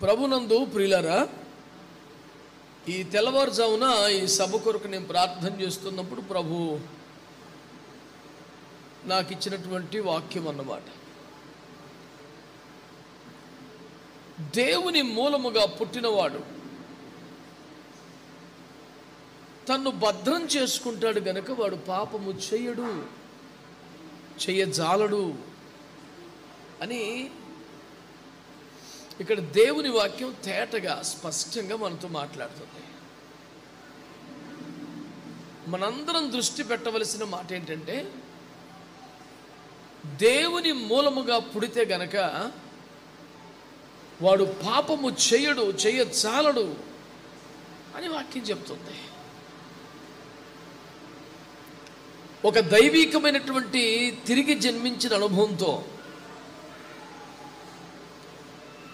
ప్రభునందు ప్రియులారా, ఈ తెల్లవారుజామున ఈ సభ కొరకు నేను ప్రార్థన చేస్తున్నప్పుడు ప్రభు నాకు ఇచ్చినటువంటి వాక్యం అన్నమాట. దేవుని మూలముగా పుట్టినవాడు తన్ను భద్రం చేసుకుంటాడు గనక వాడు పాపము చేయడు, చేయజాలడు అని ఇక్కడ దేవుని వాక్యం తేటగా స్పష్టంగా మనతో మాట్లాడుతుంది. మనందరం దృష్టి పెట్టవలసిన మాట ఏంటంటే, దేవుని మూలముగా పుడితే గనక వాడు పాపము చేయడు, చేయజాలడు అని వాక్యం చెప్తుంది. ఒక దైవికమైనటువంటి తిరిగి జన్మించిన అనుభవంతో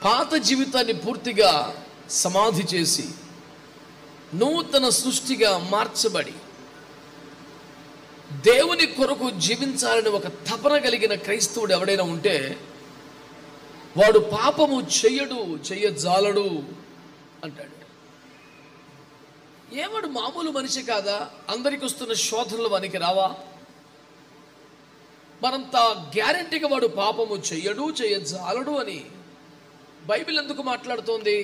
పాత జీవితాన్ని పూర్తిగా సమాధి చేసి నూతన సృష్టిగా మార్చబడి దేవుని కొరకు జీవించాలని ఒక తపన కలిగిన క్రైస్తవుడు ఎవడైనా ఉంటే వాడు పాపము చేయడు, చేయజాలడు అంటాడు. ఏవాడు మామూలు మనిషి కాదా? అందరికి వస్తున్న శోధనలు వానికి రావా? మరంత గ్యారెంటీగా వాడు పాపము చెయ్యడు, చేయజాలడు అని బైబిల్ ఎందుకు మాట్లాడుతోంది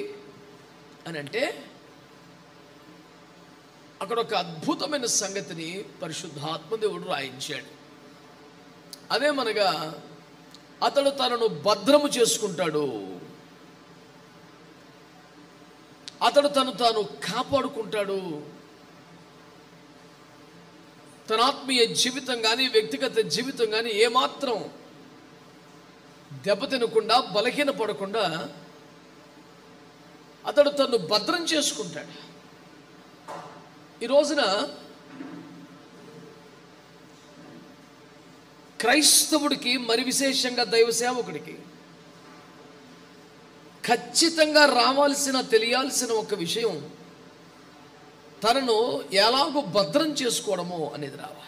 అని అంటే, అక్కడ ఒక అద్భుతమైన సంగతిని పరిశుద్ధాత్మ దేవుడు రాయించాడు. అదేమనగా అతడు తనను భద్రము చేసుకుంటాడు, అతడు తాను కాపాడుకుంటాడు. తన ఆత్మీయ జీవితం కానీ వ్యక్తిగత జీవితం కానీ ఏమాత్రం దెబ్బతినకుండా, బలహీన పడకుండా అతడు తను భద్రం చేసుకుంటాడు. ఈ రోజున క్రైస్తవుడికి, మరి విశేషంగా దైవ సేవకుడికి ఖచ్చితంగా తెలియాల్సిన ఒక విషయం, తనను ఎలాగో భద్రం చేసుకోవడమో అనేది రావాలి.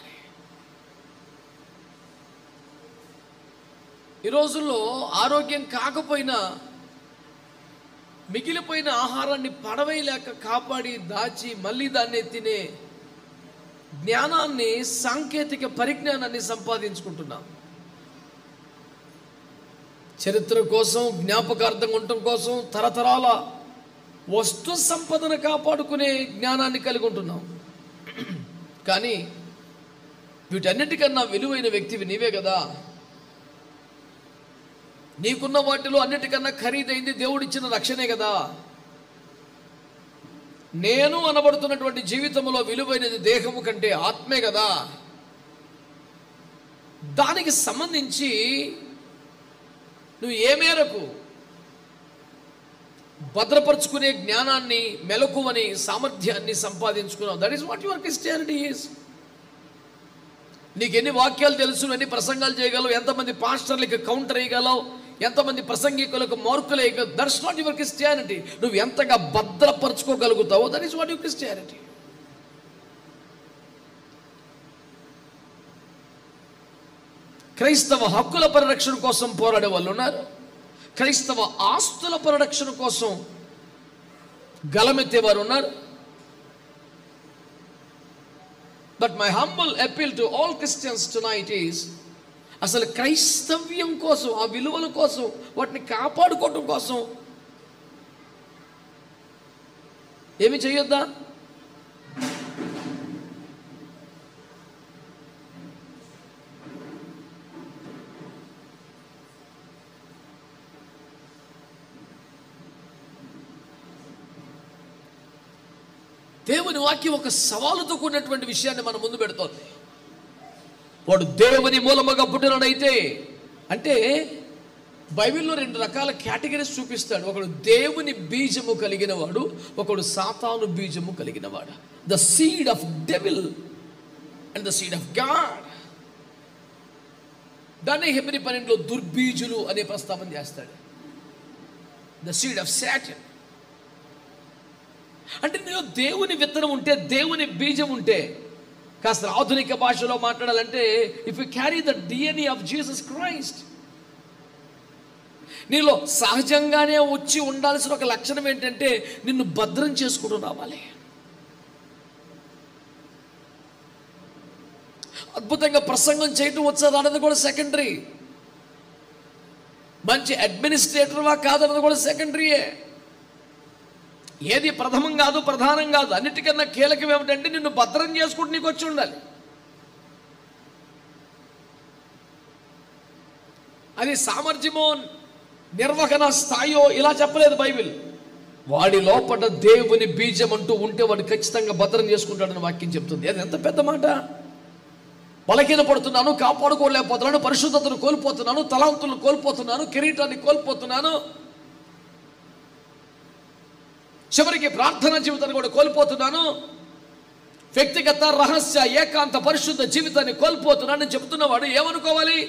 ఈ రోజుల్లో ఆరోగ్యం కాకపోయినా మిగిలిపోయిన ఆహారాన్ని పడవేయలేక కాపాడి దాచి మళ్ళీ దాన్ని తినే జ్ఞానాన్ని, సాంకేతిక పరిజ్ఞానాన్ని సంపాదించుకుంటున్నాం. చరిత్ర కోసం, జ్ఞాపకార్థం ఉండటం కోసం తరతరాల వస్తు సంపదను కాపాడుకునే జ్ఞానాన్ని కలిగి ఉంటున్నాం. కానీ వీటన్నిటికన్నా విలువైన వ్యక్తివి నీవే కదా. నీకున్న వాటిలో అన్నిటికన్నా ఖరీదైంది దేవుడిచ్చిన రక్షణే కదా. నేను అనబడుతున్నటువంటి జీవితంలో విలువైనది దేహము కంటే ఆత్మే కదా. దానికి సంబంధించి నువ్వు ఏ మేరకు భద్రపరుచుకునే జ్ఞానాన్ని, మెలకువని, సామర్థ్యాన్ని సంపాదించుకున్నావు. That is what your Christianity is. నీకు ఎన్ని వాక్యాలు తెలుసు, ఎన్ని ప్రసంగాలు చేయగలవు, ఎంతమంది పాస్టర్లకి కౌంటర్ వేయగలవు, ఎంతమంది ప్రసంగికులకు మార్కులు వేయగలవు. That is not your Christianity. నువ్వు ఎంతగా భద్రపరచుకోగలుగుతావో that is what your Christianity. క్రైస్తవ హక్కుల పరిరక్షణ కోసం పోరాడే వాళ్ళు ఉన్నారు. క్రైస్తవ ఆస్తుల పరిరక్షణ కోసం గలమెత్తేవారు ఉన్నారు. But my humble appeal to all Christians tonight is, అసలు క్రైస్తవ్యం కోసం, ఆ విలువల కోసం, వాటిని కాపాడుకోవటం కోసం ఏమి చేయొద్దా? దేవుని వాక్యం ఒక సవాలుతో కూడినటువంటి విషయాన్ని మన ముందు పెడుతోంది. వాడు దేవుని మూలముగా పుట్టినడైతే, అంటే బైబిల్లో 2 రకాల కేటగిరీస్ చూపిస్తాడు. ఒకడు దేవుని బీజము కలిగిన వాడు, ఒకడు సాతాను బీజము కలిగిన వాడు. The seed of devil and the seed of God. దాన్ని హెబ్రీ 12లో దుర్బీజులు అనే ప్రస్తావన చేస్తాడు. The seed of Satan. అంటే నీలో దేవుని విత్తనం ఉంటే, దేవుని బీజం ఉంటే, కాస్త ఆధునిక భాషలో మాట్లాడాలంటే, if you carry the DNA of Jesus Christ, నీలో సహజంగానే వచ్చి ఉండాల్సిన ఒక లక్షణం ఏంటంటే నిన్ను భద్రం చేసుకుంటూ రావాలి. అద్భుతంగా ప్రసంగం చేయటం వచ్చేది అన్నది కూడా సెకండరీ. మంచి అడ్మినిస్ట్రేటర్వా కాదన్నది కూడా సెకండరీయే. ఏది ప్రథమం కాదు, ప్రధానం కాదు. అన్నిటికన్నా కీలకం ఏమిటంటే నిన్ను భద్రం చేసుకుంటూ నీకు వచ్చి ఉండాలి. అది సామర్థ్యమో నిర్వహణ స్థాయో ఇలా చెప్పలేదు బైబిల్. వాడి లోపల దేవుని బీజం అంటూ ఉంటే వాడు ఖచ్చితంగా భద్రం చేసుకుంటాడని వాక్యం చెప్తుంది. అది ఎంత పెద్ద మాట. బలహీన పడుతున్నాను, కాపాడుకోలేకపోతున్నాను, పరిశుద్ధతను కోల్పోతున్నాను, తలాంతులను కోల్పోతున్నాను, కిరీటాన్ని కోల్పోతున్నాను, చివరికి ప్రార్థనా జీవితాన్ని కూడా కోల్పోతున్నాను, వ్యక్తిగత రహస్య ఏకాంత పరిశుద్ధ జీవితాన్ని కోల్పోతున్నాను అని చెప్తున్నవాడు ఏమనుకోవాలి?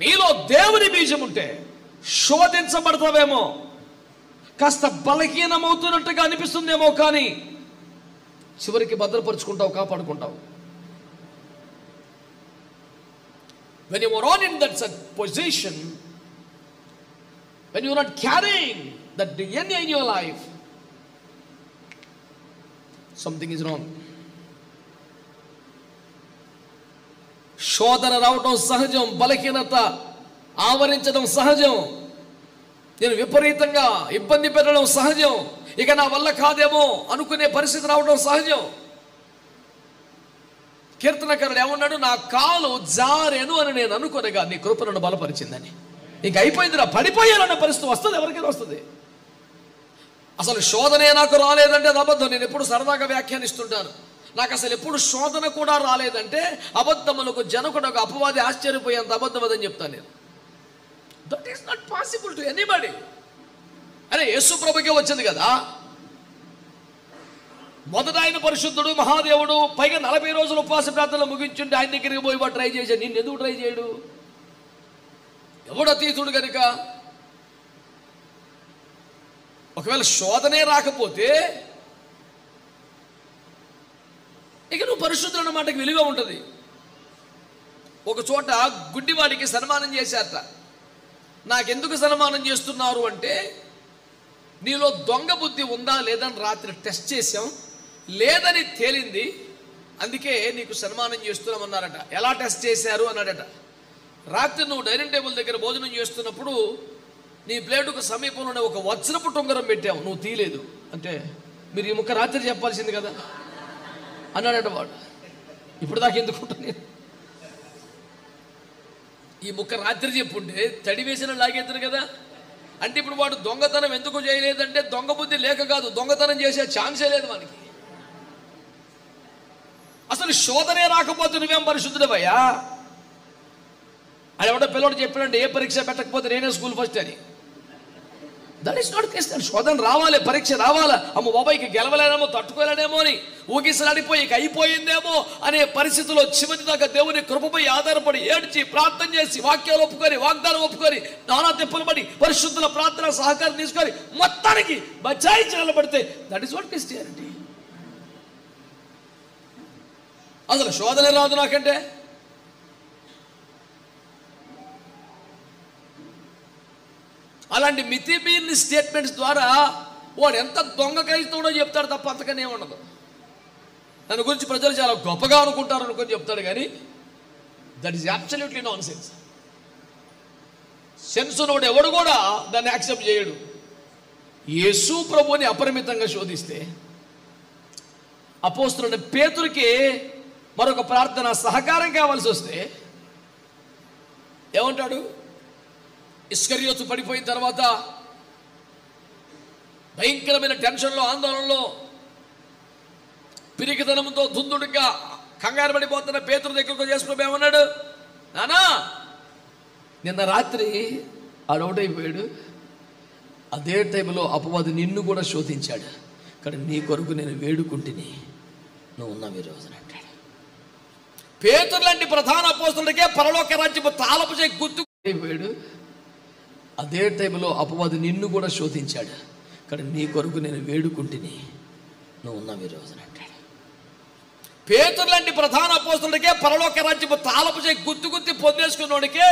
నీలో దేవుని బీజం ఉంటే శోధించబడతావేమో, కాస్త బలహీనమవుతున్నట్టుగా అనిపిస్తుందేమో, కానీ చివరికి భద్రపరుచుకుంటావు, కాపాడుకుంటావు. When you are on in that position, when you are not carrying that DNA in your life, something is wrong. శోధన రావటం సహజం, బలహీనత ఆవరించడం సహజం, నేను విపరీతంగా ఇబ్బంది పెట్టడం సహజం, ఇక నా వల్ల కాదేమో అనుకునే పరిస్థితి రావడం సహజం. కీర్తనకారుడు ఏమన్నాడు? నా కాలు జారేను అని నేను అనుకోనగా నీ కృప నన్ను బలపరిచిందని. ఇంక అయిపోయిందిరా, పడిపోయానన్న పరిస్థితి వస్తుంది, ఎవరికైనా వస్తుంది. అసలు శోధనే నాకు రాలేదంటే అది అబద్ధం. నేను ఎప్పుడు సరదాగా వ్యాఖ్యానిస్తుంటాను. నాకు అసలు ఎప్పుడు శోధన కూడా రాలేదంటే అబద్ధములకు జనకుడు అపవాది ఆశ్చర్యపోయేంత అబద్ధం అదని చెప్తాను నేను. That is not possible to anybody. అరే యేసు ప్రభుకే వచ్చింది కదా. మొదట ఆయన పరిశుద్ధుడు, మహాదేవుడు, పైగా 40 రోజులు ఉపవాస ప్రార్థనలు ముగించుంటే ఆయన దగ్గరికి పోయి వాడు ట్రై చేశాడు. నిన్ను ఎందుకు ట్రై చేయడు? ఎవడు అతీతుడు కనుక. ఒకవేళ శోధనే రాకపోతే ఇక నువ్వు పరిశుద్ధుడు అన్న మాటకి విలువ ఉంటుంది. ఒక చోట గుడ్డివాడికి సన్మానం చేశారట. నాకెందుకు సన్మానం చేస్తున్నారు అంటే, నీలో దొంగ బుద్ధి ఉందా లేదని రాత్రి టెస్ట్ చేసాం, లేదని తేలింది, అందుకే నీకు సన్మానం చేస్తున్నామన్నారట. ఎలా టెస్ట్ చేశారు అన్నాడట. రాత్రి నువ్వు డైనింగ్ టేబుల్ దగ్గర భోజనం చేస్తున్నప్పుడు నీ ప్లేటుకు సమీపంలోనే ఒక వజ్రపు టొంగరం పెట్టావు, నువ్వు తీయలేదు. అంటే మీరు ఈ ముక్క రాత్రి చెప్పాల్సింది కదా అన్నాడట వాడు. ఇప్పుడు దాకా ఎందుకుంటా నేను ఈ ముక్క రాత్రి చెప్పుంటే తడి వేసిన లాగేద్దరు కదా. అంటే ఇప్పుడు వాడు దొంగతనం ఎందుకు చేయలేదంటే దొంగ బుద్ధి లేక కాదు, దొంగతనం చేసే ఛాన్సే లేదు మనకి. అసలు శోధనే రాకపోతే నువ్వేం పరిశుద్ధుడవయ్యా? అది ఎవడో పిల్లడు చెప్పాడంటే ఏ పరీక్ష పెట్టకపోతే నేనే స్కూల్ ఫస్ట్ అని. That is not case. శోధన రావాలి, పరీక్ష రావాలా. అమ్మ బాబాయ్కి గెలవలేనేమో, తట్టుకోలేనేమో అని ఊగిసలాడిపోయి ఇక అయిపోయిందేమో అనే పరిస్థితిలో చివరి దాకా దేవుని కృపపై ఆధారపడి ఏడ్చి ప్రార్థన చేసి వాక్యాలు ఒప్పుకొని వాగ్దానం ఒప్పుకొని నానా తిప్పలు పడి పరిశుద్ధుల ప్రార్థన సహకారం తీసుకొని మొత్తానికి బచాయించి నిలబడితే దట్ ఈస్ వాట్ క్రిస్టియానిటీ. అసలు శోధన రాదు నాకంటే. అలాంటి మితిమీరిన స్టేట్మెంట్స్ ద్వారా వాడు ఎంత దొంగ క్రైస్తవుడో చెప్తాడు తప్ప అంతకనే ఉండదు. దాని గురించి ప్రజలు చాలా గొప్పగా అనుకుంటారు అనుకొని చెప్తాడు, కానీ that is absolutely non sense. Sense node ఎవడు కూడా దాన్ని యాక్సెప్ట్ చేయడు. యేసు ప్రభువుని అపరిమితంగా శోధిస్తే అపోస్తలుడైన పేతురుకి మరొక ప్రార్థన సహకారం కావాల్సి వస్తే ఏమంటాడు? ఇస్కరియోతు పడిపోయిన తర్వాత భయంకరమైన టెన్షన్లో, ఆందోళనలో, పిరికితనంతో దుందుడుగా కంగారు పడిపోతున్న పేతురు దగ్గరకు చేసుకుని ఏమన్నాడు? నానా నిన్న రాత్రి ఆడవుటైపోయాడు, అదే టైంలో అపవాది నిన్ను కూడా శోధించాడు, కానీ నీ కొరకు నేను వేడుకుంటుని నువ్వు ఉన్నావు ఈ రోజున అంటాడు. పేతురు లాంటి ప్రధాన అపోస్తలుడికే పరలోక రాజ్యము తాళపు చేయి గుర్తు అయిపోయాడు, అదే టైంలో అపవాది నిన్ను కూడా శోధించాడు, కానీ నీ కొరకు నేను వేడుకుంటుని నువ్వు ఉన్నావు ఈ రోజున అంటాడు. పేతురు లాంటి ప్రధాన అపోస్తలుడికే పరలోక రాజ్యము తాళపు చేయి గుర్తు పొందేసుకున్నోడికే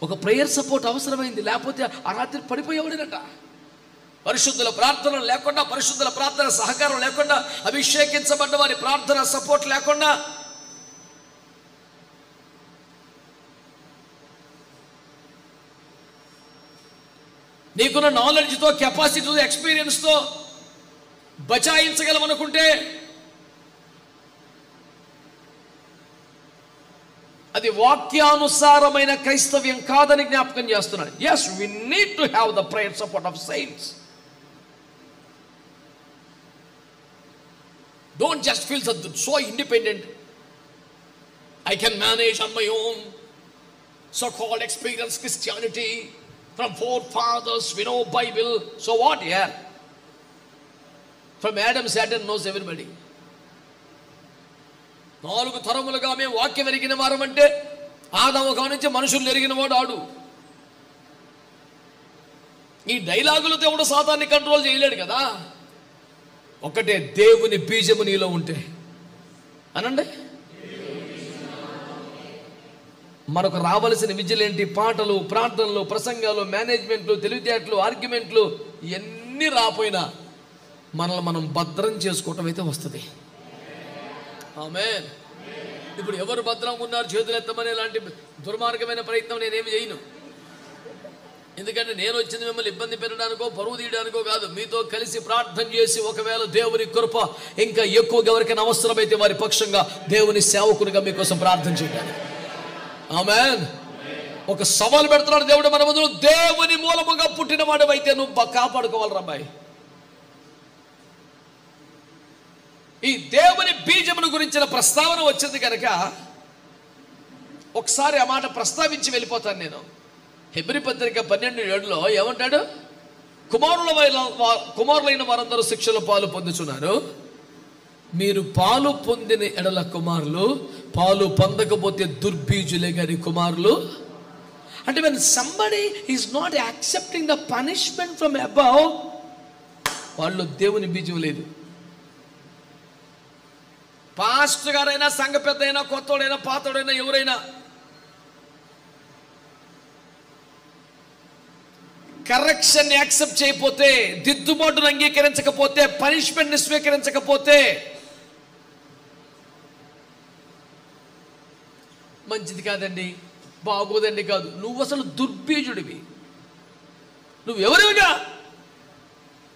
ఒక ప్రేయర్ సపోర్ట్ అవసరమైంది, లేకపోతే ఆ రాత్రి పడిపోయేవాడేనట. పరిశుద్ధుల ప్రార్థన లేకుండా, పరిశుద్ధుల ప్రార్థన సహకారం లేకుండా, అభిషేకించబడ్డ వారి ప్రార్థన సపోర్ట్ లేకుండా నీకున్న నాలెడ్జ్తో, కెపాసిటీతో, ఎక్స్పీరియన్స్తో బచాయించగలమనుకుంటే అది వాక్యానుసారమైన క్రైస్తవ్యం కాదని జ్ఞాపకం చేస్తున్నాడు. Yes, we need to have the prayer support of saints. Don't just feel so independent. I can manage on my own. So-called experienced Christianity from forefathers, we know Bible. So what? Yeah. From Adam, Satan knows everybody. 4 తరములుగా మేము వాక్యం ఎరిగిన వారమంటే ఆదాము కానుంచి మనుషులు ఎరిగిన వాడు ఆడు. ఈ డైలాగులతో ఎవడు సాతాన్ని కంట్రోల్ చేయలేడు కదా. ఒకటే, దేవుని బీజము నీలో ఉంటే అనండి. మనకు రావలసిన విజిలేంటి? పాటలు, ప్రార్థనలు, ప్రసంగాలు, మేనేజ్మెంట్లు, తెలివితేటలు, ఆర్గ్యుమెంట్లు ఇవన్నీ రాపోయినా మనల్ని మనం భద్రం చేసుకోవటం అయితే వస్తుంది. ఆమేన్. ఇప్పుడు ఎవరు భద్రంగా ఉన్నారు చేతులు ఎత్తమనే లాంటి దుర్మార్గమైన ప్రయత్నం నేనేమి చేయను. ఎందుకంటే నేను వచ్చింది మిమ్మల్ని ఇబ్బంది పెట్టడానికో, పరువు తీయడానికో కాదు. మీతో కలిసి ప్రార్థన చేసి ఒకవేళ దేవుని కృప ఇంకా ఎక్కువగా ఎవరికైనా అవసరమైతే వారి పక్షంగా దేవుని సేవకునిగా మీకోసం ప్రార్థన చేయడానికి. ఆమేన్. ఒక సవాలు పెడుతున్నాడు దేవుడు మన ముందు. దేవుని మూలముగా పుట్టిన వాడివైతే నువ్వు కాపాడుకోవాలి రాబాయ్. ఈ దేవుని బీజమును గురించిన ప్రస్తావన వచ్చింది కనుక ఒకసారి ఆ మాట ప్రస్తావించి వెళ్ళిపోతాను నేను. హెబ్రీ పత్రిక 12:7 ఏమంటాడు? కుమారులైన వారందరూ శిక్షలో పాలు పొందుచున్నారు. మీరు పాలు పొందిన ఎడల కుమారులు, పాలు పొందకపోతే దుర్బీజులే గారి కుమారులు. అంటే when somebody is not accepting the punishment from above, వాళ్ళు దేవుని బీజం లేదు. పాస్టర్ గారైనా, సంఘ పెద్ద అయినా, కొత్తోడైనా, పాతోడైనా, ఎవరైనా కరెక్షన్ యాక్సెప్ట్ చేయకపోతే, దిద్దుబాటును అంగీకరించకపోతే, పనిష్మెంట్ని స్వీకరించకపోతే మంచిది కాదండి, బాగోదండి కాదు. నువ్వు అసలు దుర్బీజుడివి. నువ్వు ఎవరివిగా,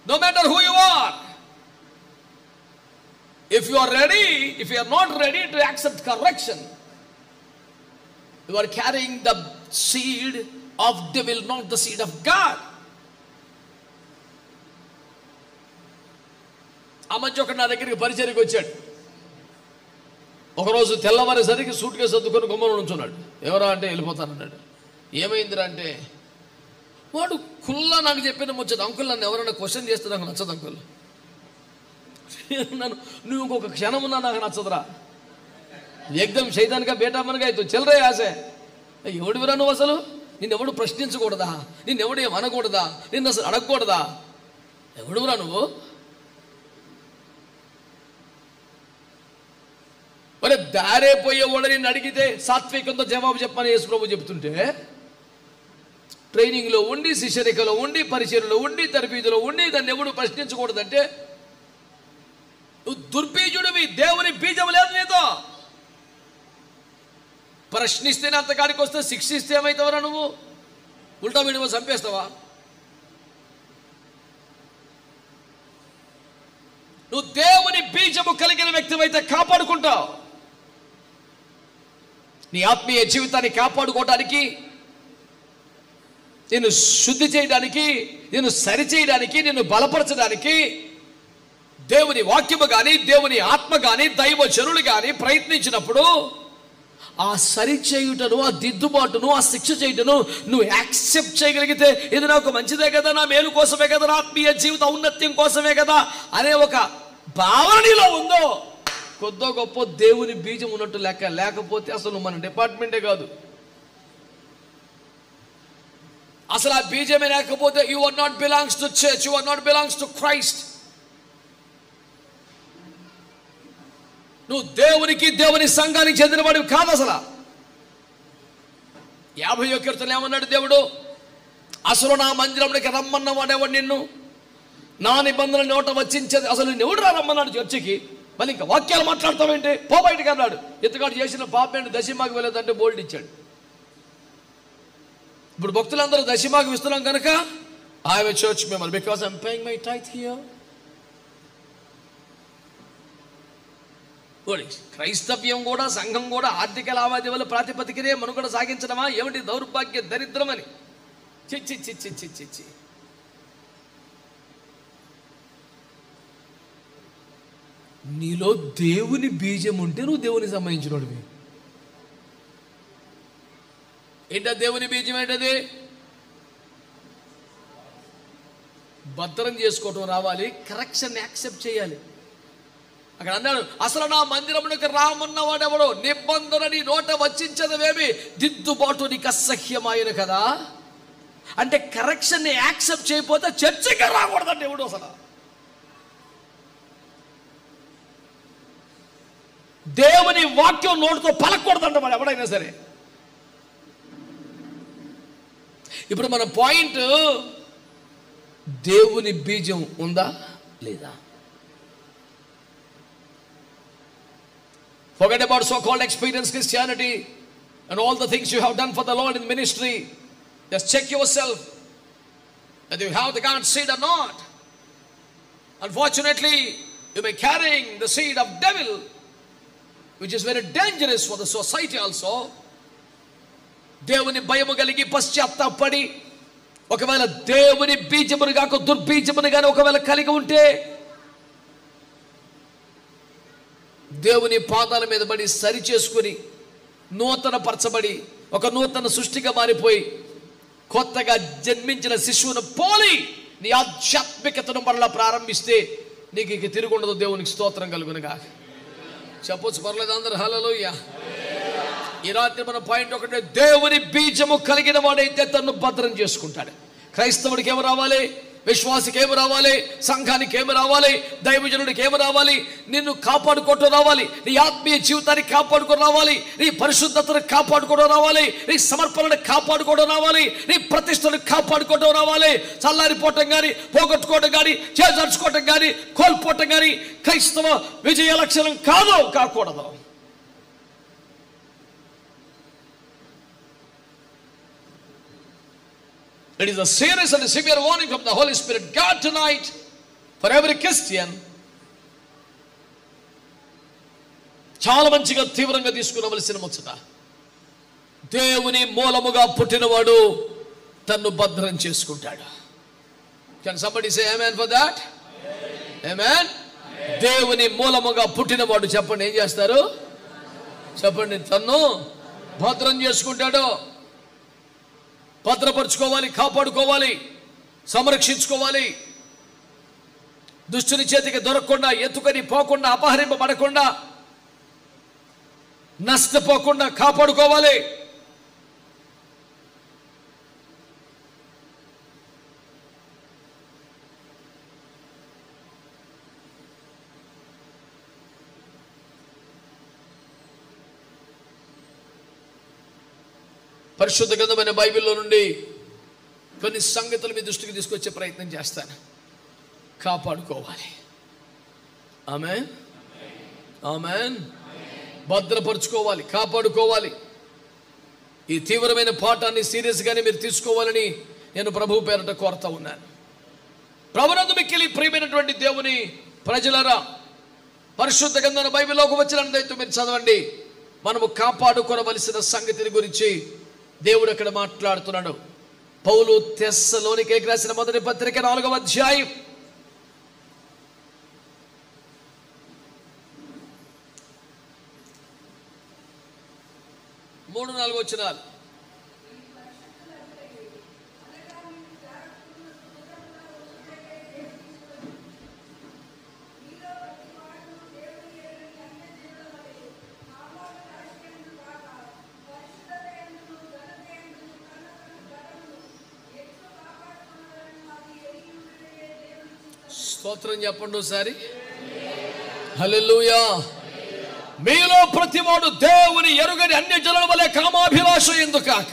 no matter who you are. If you are ready, if you are not ready to accept correction, you are carrying the seed of devil, not the seed of God. ఆ మధ్య ఒకడు నా దగ్గరికి పరిచర్యకు వచ్చాడు. ఒకరోజు తెల్లవారేసరికి సూట్ కేసు సర్దుకొని గుమ్మలో నుంచున్నాడు. ఎవరా అంటే వెళ్ళిపోతానన్నాడు. ఏమైందిరా అంటే, వాడు కుల్లా నాకు చెప్పిన ముచ్చట. అంకుల్, నన్ను ఎవరైనా క్వశ్చన్ చేస్తే నాకు నచ్చదు అంకుల్. నన్ను నువ్వు ఇంకొక క్షణం ఉన్నా నాకు నచ్చదురా. ఏకదం శైతాన్గా బేటామనగా అయితే చెల్లరే ఆశే. ఎవడివిరా నువ్వు? అసలు నిన్నెవడు ప్రశ్నించకూడదా? నిన్నెవడు ఏం అనకూడదా? నిన్ను అసలు అడగకూడదా? ఎవడురా నువ్వు? మరి దారే పోయేవాడు నిన్ను అడిగితే సాత్వికంతో జవాబు చెప్పని యేసు ప్రభు చెప్తుంటే, ట్రైనింగ్లో ఉండి, శిష్యరికలో ఉండి, పరిచర్యలో ఉండి, తరబీదులో ఉండి దాన్ని ఎవడు ప్రశ్నించకూడదంటే నువ్వు దుర్బీజుడివి. దేవుని బీజం లేదు నీతో. ప్రశ్నిస్తేనే అంతకాడికి వస్తే, శిక్షిస్తే ఏమైతావరా నువ్వు? ఉల్టా వీడియో చంపేస్తావా? నువ్వు దేవుని బీజము కలిగిన వ్యక్తివైతే కాపాడుకుంటావు. నీ ఆత్మీయ జీవితాన్ని కాపాడుకోవడానికి, నిన్ను శుద్ధి చేయడానికి, నిన్ను సరిచేయడానికి, నిన్ను బలపరచడానికి దేవుని వాక్యము కానీ, దేవుని ఆత్మ కానీ, దైవ జనులు కానీ ప్రయత్నించినప్పుడు ఆ సరిచేయుటను, ఆ దిద్దుబాటును, ఆ శిక్ష చేయుటను నువ్వు యాక్సెప్ట్ చేయగలిగితే, ఇది నాకు మంచిదే కదా, నా మేలు కోసమే కదా, నా ఆత్మీయ జీవిత ఔన్నత్యం కోసమే కదా అనే ఒక భావన నీలో ఉందో, కొద్దో గొప్ప దేవుని బీజం ఉన్నట్టు లెక్క. లేకపోతే అసలు మన డిపార్ట్మెంటే కాదు. అసలు ఆ బీజమే లేకపోతే you are not belongs to church, you are not belongs to Christ. నువ్వు దేవునికి, దేవుని సంఘానికి చెందినవాడివి కాదు. అసలు 50వ కీర్తనలో ఏమన్నాడు దేవుడు? అసలు నా మందిరంలోకి రమ్మన్న వాడేవాడు నిన్ను, నా నిబంధన నోట వచ్చించేది. అసలు నిన్ను ఎవడు రమ్మన్నాడు చర్చికి? మళ్ళీ ఇంకా వాక్యాలు మాట్లాడతావేంటి, పో బయటికి అన్నాడు. ఎత్తుగాడు చేసిన పాపేంటి, దశమాకు వెళ్ళదంటే బోల్డ్ ఇచ్చాడు. ఇప్పుడు భక్తులందరూ దశమాకు ఇస్తున్నాం కనుక I have a church member because I am paying my tithe here. క్రైస్తవ్యం కూడా, సంఘం కూడా ఆర్థిక లావాదేవీల ప్రాతిపదికనే మనుగడ సాగించడమా ఏమిటి? దౌర్భాగ్య దరిద్రం అని. చిచ్చి చిచ్చి చిచ్చి చిచ్చి. నీలో దేవుని బీజం ఉంటే నువ్వు దేవునికి సంబంధించినోడివి. ఏంటా దేవుని బీజం? ఏంటది? భద్రం చేసుకోవటం రావాలి, కరెక్షన్ యాక్సెప్ట్ చేయాలి. అక్కడ అన్నాడు, అసలు నా మందిరంలోకి రామన్న వాడెవడో, నిబంధన నీ నోట వచ్చించదవేమి, దిద్దుబాటు నీకు అసహ్యమైన కదా. అంటే కరెక్షన్ యాక్సెప్ట్ చేయకపోతే చర్చగా రాకూడదంటే ఎవడు అసలు. దేవుని వాక్యం నోటితో పలకూడదంట మరి ఎవడైనా సరే. ఇప్పుడు మన పాయింట్, దేవుని బీజం ఉందా లేదా? Forget about so-called experience Christianity and all the things you have done for the Lord in ministry. Just check yourself whether you have the God's seed or not. Unfortunately, you may be carrying the seed of devil, which is very dangerous for the society also. దేవుని భయము కలిగి పశ్చాత్తాపడి ఒకవేళ దేవుని బీజమును కాక దుర్బీజమును కానీ ఒకవేళ కలిగి ఉంటే దేవుని పాదాల మీద పడి సరి చేసుకుని నూతన పరచబడి ఒక నూతన సృష్టిగా మారిపోయి కొత్తగా జన్మించిన శిశువును పోలి నీ ఆధ్యాత్మికతను మరలా ప్రారంభిస్తే నీకు ఇక తిరుగుండదు. దేవునికి స్తోత్రం కలుగునుగా. చెప్పొచ్చు, పర్లేదు అందరూ హల్లెలూయా. ఈ రాత్రి మన పాయింట్ ఒకటే, దేవుని బీజము కలిగిన వాడైతే తన్ను భద్రం చేసుకుంటాడు. క్రైస్తవుడికి ఏమి రావాలి? విశ్వాసికి ఏమి రావాలి? సంఘానికి ఏమి రావాలి? దైవజనుడికి ఏమి రావాలి? నిన్ను కాపాడుకోవటం రావాలి, నీ ఆత్మీయ జీవితాన్ని కాపాడుకొని రావాలి, నీ పరిశుద్ధతను కాపాడుకోవడం రావాలి, నీ సమర్పణను కాపాడుకోవడం రావాలి, నీ ప్రతిష్టను కాపాడుకోవడం రావాలి. చల్లారిపోవటం కానీ, పోగొట్టుకోవడం కానీ, చేజర్చుకోవటం కానీ, కోల్పోవటం కానీ క్రైస్తవ విజయ లక్షణం కాకూడదు. It is a serious and a severe warning from the Holy Spirit God tonight for every Christian. చాలా మంచిగా తీవ్రంగా తీసుకునవలసిన ముచ్చట. దేవుని మూలముగా పుట్టినవాడు తన్ను భద్రం చేసుకుంటాడు. Can somebody say amen for that? Amen. దేవుని మూలముగా పుట్టినవాడు చెప్పండి ఏం చేస్తారు? చెప్పండి, తన్ను భద్రం చేసుకుంటాడు. భద్రపరుచుకోవాలి, కాపాడుకోవాలి, సంరక్షించుకోవాలి. దుష్టుని చేతికి దొరకకుండా, ఎత్తుకొని పోకుండా, అపహరింపబడకుండా, నష్టపోకుండా కాపాడుకోవాలి. పరిశుద్ధ గ్రంథమైన బైబిల్లో నుండి కొన్ని సంగతులు మీ దృష్టికి తీసుకొచ్చే ప్రయత్నం చేస్తాను. కాపాడుకోవాలి. ఆమేన్, ఆమేన్. భద్రపరుచుకోవాలి, కాపాడుకోవాలి. ఈ తీవ్రమైన పాఠాన్ని సీరియస్గానే మీరు తీసుకోవాలని నేను ప్రభువు పేరట కోరుతా ఉన్నాను. ప్రభునందు మిక్కిలి ప్రియమైనటువంటి దేవుని ప్రజలారా, పరిశుద్ధ గ్రంథమైన బైబిల్లోకి వచ్చినందుకు మీరు చదవండి. మనము కాపాడుకోవలసిన సంగతిని గురించి దేవుడు అక్కడ మాట్లాడుతున్నాడు. పౌలు తెస్సలోనికైకి రాసిన మొదటి పత్రిక 4వ అధ్యాయం 3-4 వచనాలు. స్తోత్రం చెప్పండి ఒకసారి. హల్లెలూయా. మీలో ప్రతివాడు దేవుని ఎరుగని అన్యజనుల వలె కామాభిలాష ఎందుకాక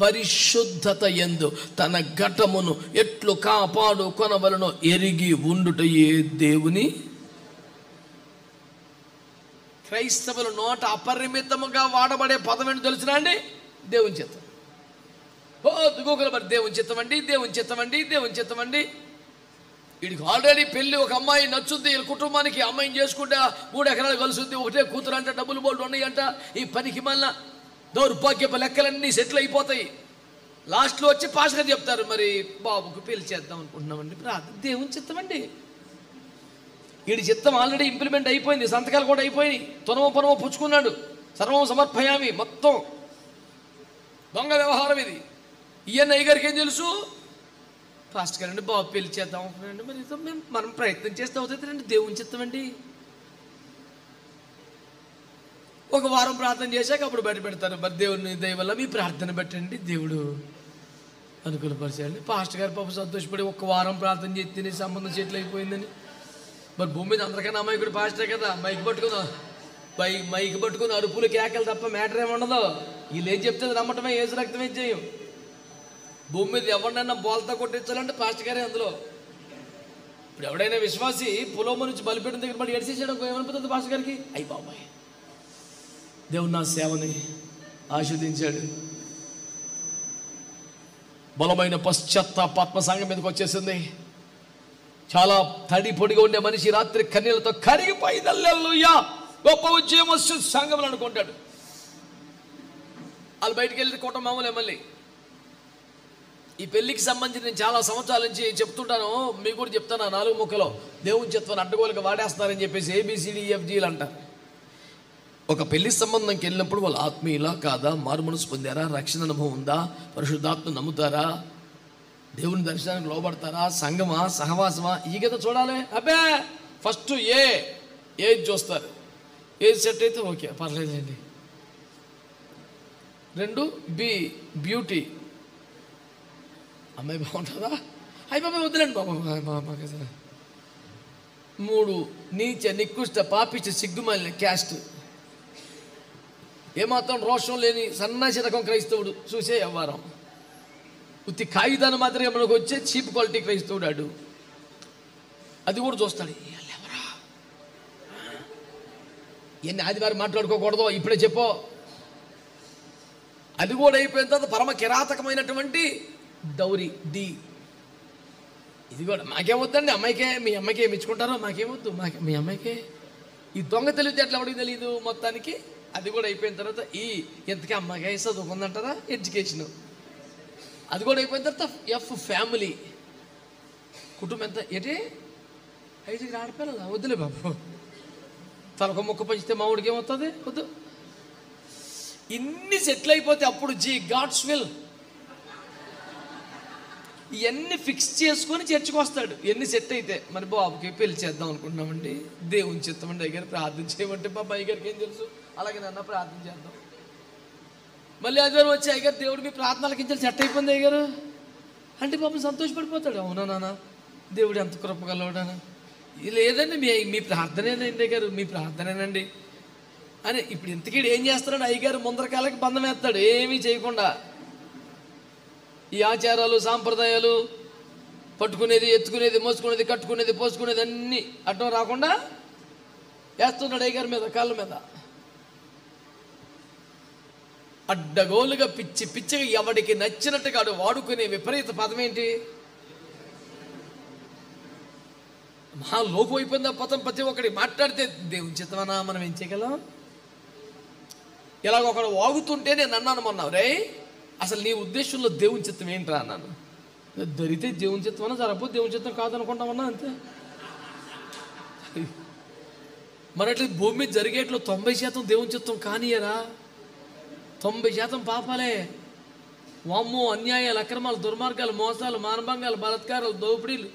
పరిశుద్ధత యందు తన ఘటమును ఎట్లు కాపాడు కొనవలనో ఎరిగి ఉండుటయే దేవుని. క్రైస్తవుల నోట అపరిమితముగా వాడబడే పదం ఏంటో తెలుసునా అండి? దేవుని చిత్తం. గూగుల్ మరి దేవుని చిత్తం అండి, దేవుని చిత్తం అండి, దేవుని చిత్తం అండి. వీడికి ఆల్రెడీ పెళ్ళి, ఒక అమ్మాయి నచ్చుద్ది, వీళ్ళ కుటుంబానికి అమ్మాయిని చేసుకుంటే 3 ఎకరాలు కలుసుద్ది, ఒకటే కూతురు అంట, డబ్బులు బోల్డ్ ఉన్నాయంట. ఈ పనికి మళ్ళా దౌర్భాగ్యపు లెక్కలన్నీ సెటిల్ అయిపోతాయి. లాస్ట్లో వచ్చి పాస్టర్ చెప్తారు, మరి బాబుకు పెళ్లి చేద్దాం అనుకుంటున్నామండి, ప్రార్థన. దేవుని చిత్తం అండి. వీడి చిత్తం ఆల్రెడీ ఇంప్లిమెంట్ అయిపోయింది, సంతకాలు కూడా అయిపోయినాయి, పొనవ పుచ్చుకున్నాడు, సర్వం సమర్పయామి, మొత్తం దొంగ వ్యవహారం ఇది. ఈయన అయ్యగారికి ఏం తెలుసు? పాస్టర్ గారండి బాబు పెళ్లి చేద్దాం అనుకున్నాండి, మరి మనం ప్రయత్నం చేస్తే అవుతుందండి. దేవుని చిత్తం అండి. ఒక వారం ప్రార్థన చేశాక అప్పుడు బయట పెడతారు, మరి దేవుని దయ వల్ల మీ ప్రార్థన పెట్టండి, దేవుడు అనుకూలపరిచాడు. పాస్టర్ గారు పాప సంతోషపడి 1 వారం ప్రార్థన చేస్తే సంబంధం సెటిల్ అయిపోయిందని. మరి భూమి మీద అందరికన్నా అమాయకుడు పాస్టర్ కదా, మైక్ పట్టుకుని అరుపులు కేకలు తప్ప మ్యాటర్ ఏముండదు. వీళ్ళు ఏం చెప్తే నమ్మటమే, ఏసు రక్తమే చేయం. భూమి మీద ఎవరినైనా బోల్తా కొట్టించాలంటే పాస్టర్ గారే అందులో. ఇప్పుడు ఎవడైనా విశ్వాసి పొలం నుంచి బలిపీఠం దగ్గర పడి ఎడిసేసాడు, ఏమనిపోతుంది పాస్టర్ గారికి? అయ్యి బాబాయ్, దేవుడు నా సేవని ఆశీర్వదించాడు. బలమైన పశ్చాత్తాపాత్మ సంఘం మీదకి వచ్చేసింది. చాలా తడి పొడిగా ఉండే మనిషి రాత్రి కన్నీళ్లతో కరిగిపోయింది. హల్లెలూయా, గొప్ప ఉద్యమం వస్తుంది సంఘంలో అనుకుంటాడు. వాళ్ళు బయటికి వెళ్ళి కోట మామూలే. మళ్ళీ ఈ పెళ్లికి సంబంధించి నేను చాలా సంవత్సరాల నుంచి చెప్తుంటాను, మీకు కూడా చెప్తాను. 4 ముక్కలో దేవుని చిత్తాన్ని అడ్డగోలుగా వాడేస్తున్నారని చెప్పేసి ABCDEFGలు అంటారు. ఒక పెళ్లి సంబంధంకి వెళ్ళినప్పుడు వాళ్ళు ఆత్మీయులా కాదా, మారు మనసు పొందారా, రక్షణ అనుభవం ఉందా, పరిశుద్ధాత్మ నమ్ముతారా, దేవుని దర్శనానికి లోబడతారా, సంఘమా, సహవాసమా, ఈ కదా చూడాలి. అబ్బే ఫస్ట్ ఏజ్ చూస్తారు. ఏజ్ సెట్ అయితే ఓకే పర్లేదండి. 2 బ్యూటీ, అమ్మాయి బాగుంటుందా, అయ్యి బాబాయ్ వద్దులేండి బాబా. 3 నీచ నికృష్ట పాపిష్ట సిగ్గుమాలిన క్యాస్ట్, ఏమాత్రం రోషం లేని సన్నాసి రకం క్రైస్తవుడు, చూసే వ్యవహారం. ఉత్తి కాగితాన్ని మాత్రమే మనకు వచ్చే చీప్ క్వాలిటీ క్రైస్తవుడు ఆడు. అది కూడా చూస్తాడు. ఎవరా ఎన్ని ఆదివారం మాట్లాడుకోకూడదు, ఇప్పుడే చెప్పో. అది కూడా అయిపోయిన తర్వాత పరమ కిరాతకమైనటువంటి దౌరి ఇది కూడా మాకేమొద్దండి, అమ్మాయికే, మీ అమ్మాయికి ఏమి ఇచ్చుకుంటారో మాకేమొద్దు, మీ అమ్మాయికే. ఈ దొంగ తెలివితే ఎట్లా ఎవరికి తెలియదు మొత్తానికి. అది కూడా అయిపోయిన తర్వాత ఎంతకీ అమ్మాయికి చదువుకుందంటారా, ఎడ్యుకేషను. అది కూడా అయిపోయిన తర్వాత ఫ్యామిలీ, కుటుంబం. ఎంత ఏంటి 5 ఆడపిల్లలా, వద్దులే బాబు. తలక మొక్క పంచితే మా ఊడికి ఏమవుతుంది, వద్దు. ఇన్ని సెటిల్ అయిపోతే అప్పుడు గాడ్స్ విల్ ఇవన్నీ ఫిక్స్ చేసుకొని చర్చకు వస్తాడు. ఎన్ని సెట్ అయితే మరి బాబుకి పెళ్లి చేద్దాం అనుకుంటున్నామండి, దేవుని చిత్తం అండి, అయ్యగారు ప్రార్థన చేయమంటే బాబా అయ్యగారికి ఏం తెలుసు, అలాగే నన్ను ప్రార్థన చేద్దాం. మళ్ళీ అయ్యగారు వచ్చి, అయ్యగారు దేవుడు మీ ప్రార్థనలకి సెట్ అయిపోయింది అయ్యగారు అంటే పాపం సంతోషపడిపోతాడు. అవునా నాన్న, దేవుడు ఎంత కృపగలవాడనా. లేదండి మీ ప్రార్థనేనండి అయ్యగారు, మీ ప్రార్థనేనండి అని. ఇప్పుడు ఇంతకీ ఏం చేస్తాడు అయ్యగారు? ముందరకాలకి బంధం వేస్తాడు, ఏమీ చేయకుండా. ఈ ఆచారాలు సాంప్రదాయాలు, పట్టుకునేది, ఎత్తుకునేది, మోసుకునేది, కట్టుకునేది, పోసుకునేది అన్నీ అడ్డం రాకుండా వేస్తున్నాడు అయ్యగారి మీద, కాళ్ళ మీద. అడ్డగోలుగా పిచ్చిగా ఎవడికి నచ్చినట్టుగా వాడుకునే విపరీత పదం ఏంటి? మహా లోపు అయిపోయింది ఆ పదం. ప్రతి ఒక్కడి మాట్లాడితే దేవుని చిత్తమన్నా మనం ఏం చేయగలం? ఇలాగ ఒకడు వాగుతుంటే నేను అన్నాను మొన్న, రే అసలు నీ ఉద్దేశంలో దేవుని చిత్తం ఏంట్రా అన్నాను. దొరికితే దేవుని చిత్తం అన్నా, జరగకపోతే దేవుని చిత్తం కాదనుకుంటామన్నా, అంతే. మరట్లే భూమి మీద జరిగేట్లో 90% దేవుని చిత్తం కానీయరా, 90% పాపాలే. వామ్మో, అన్యాయాలు, అక్రమాలు, దుర్మార్గాలు, మోసాలు, మానభంగాలు, బలాత్కారాలు, దోపిడీలు,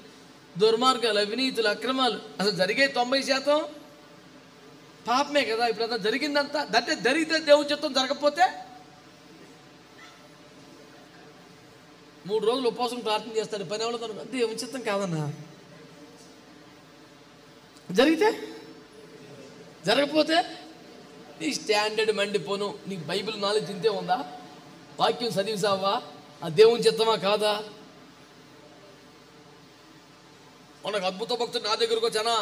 దుర్మార్గాలు, అవినీతులు, అక్రమాలు. అసలు జరిగే 90% పాపమే కదా. ఇప్పుడు జరిగిందంతా అంటే జరిగితే దేవుని చిత్తం, జరగకపోతే 3 రోజులు ఉపవాసం ప్రార్థన చేస్తాడు, పని ఎవరితో దేవుని చిత్తం కాదన్నా. జరిగితే, జరగకపోతే నీ స్టాండర్డ్ మండిపోను. నీకు బైబిల్ నాలెడ్జ్ ఇంతే ఉందా? వాక్యం చదివిసావా? ఆ దేవుని చిత్తమా కాదా? మనకు అద్భుత భక్తుడు నా దగ్గరకు వచ్చానా,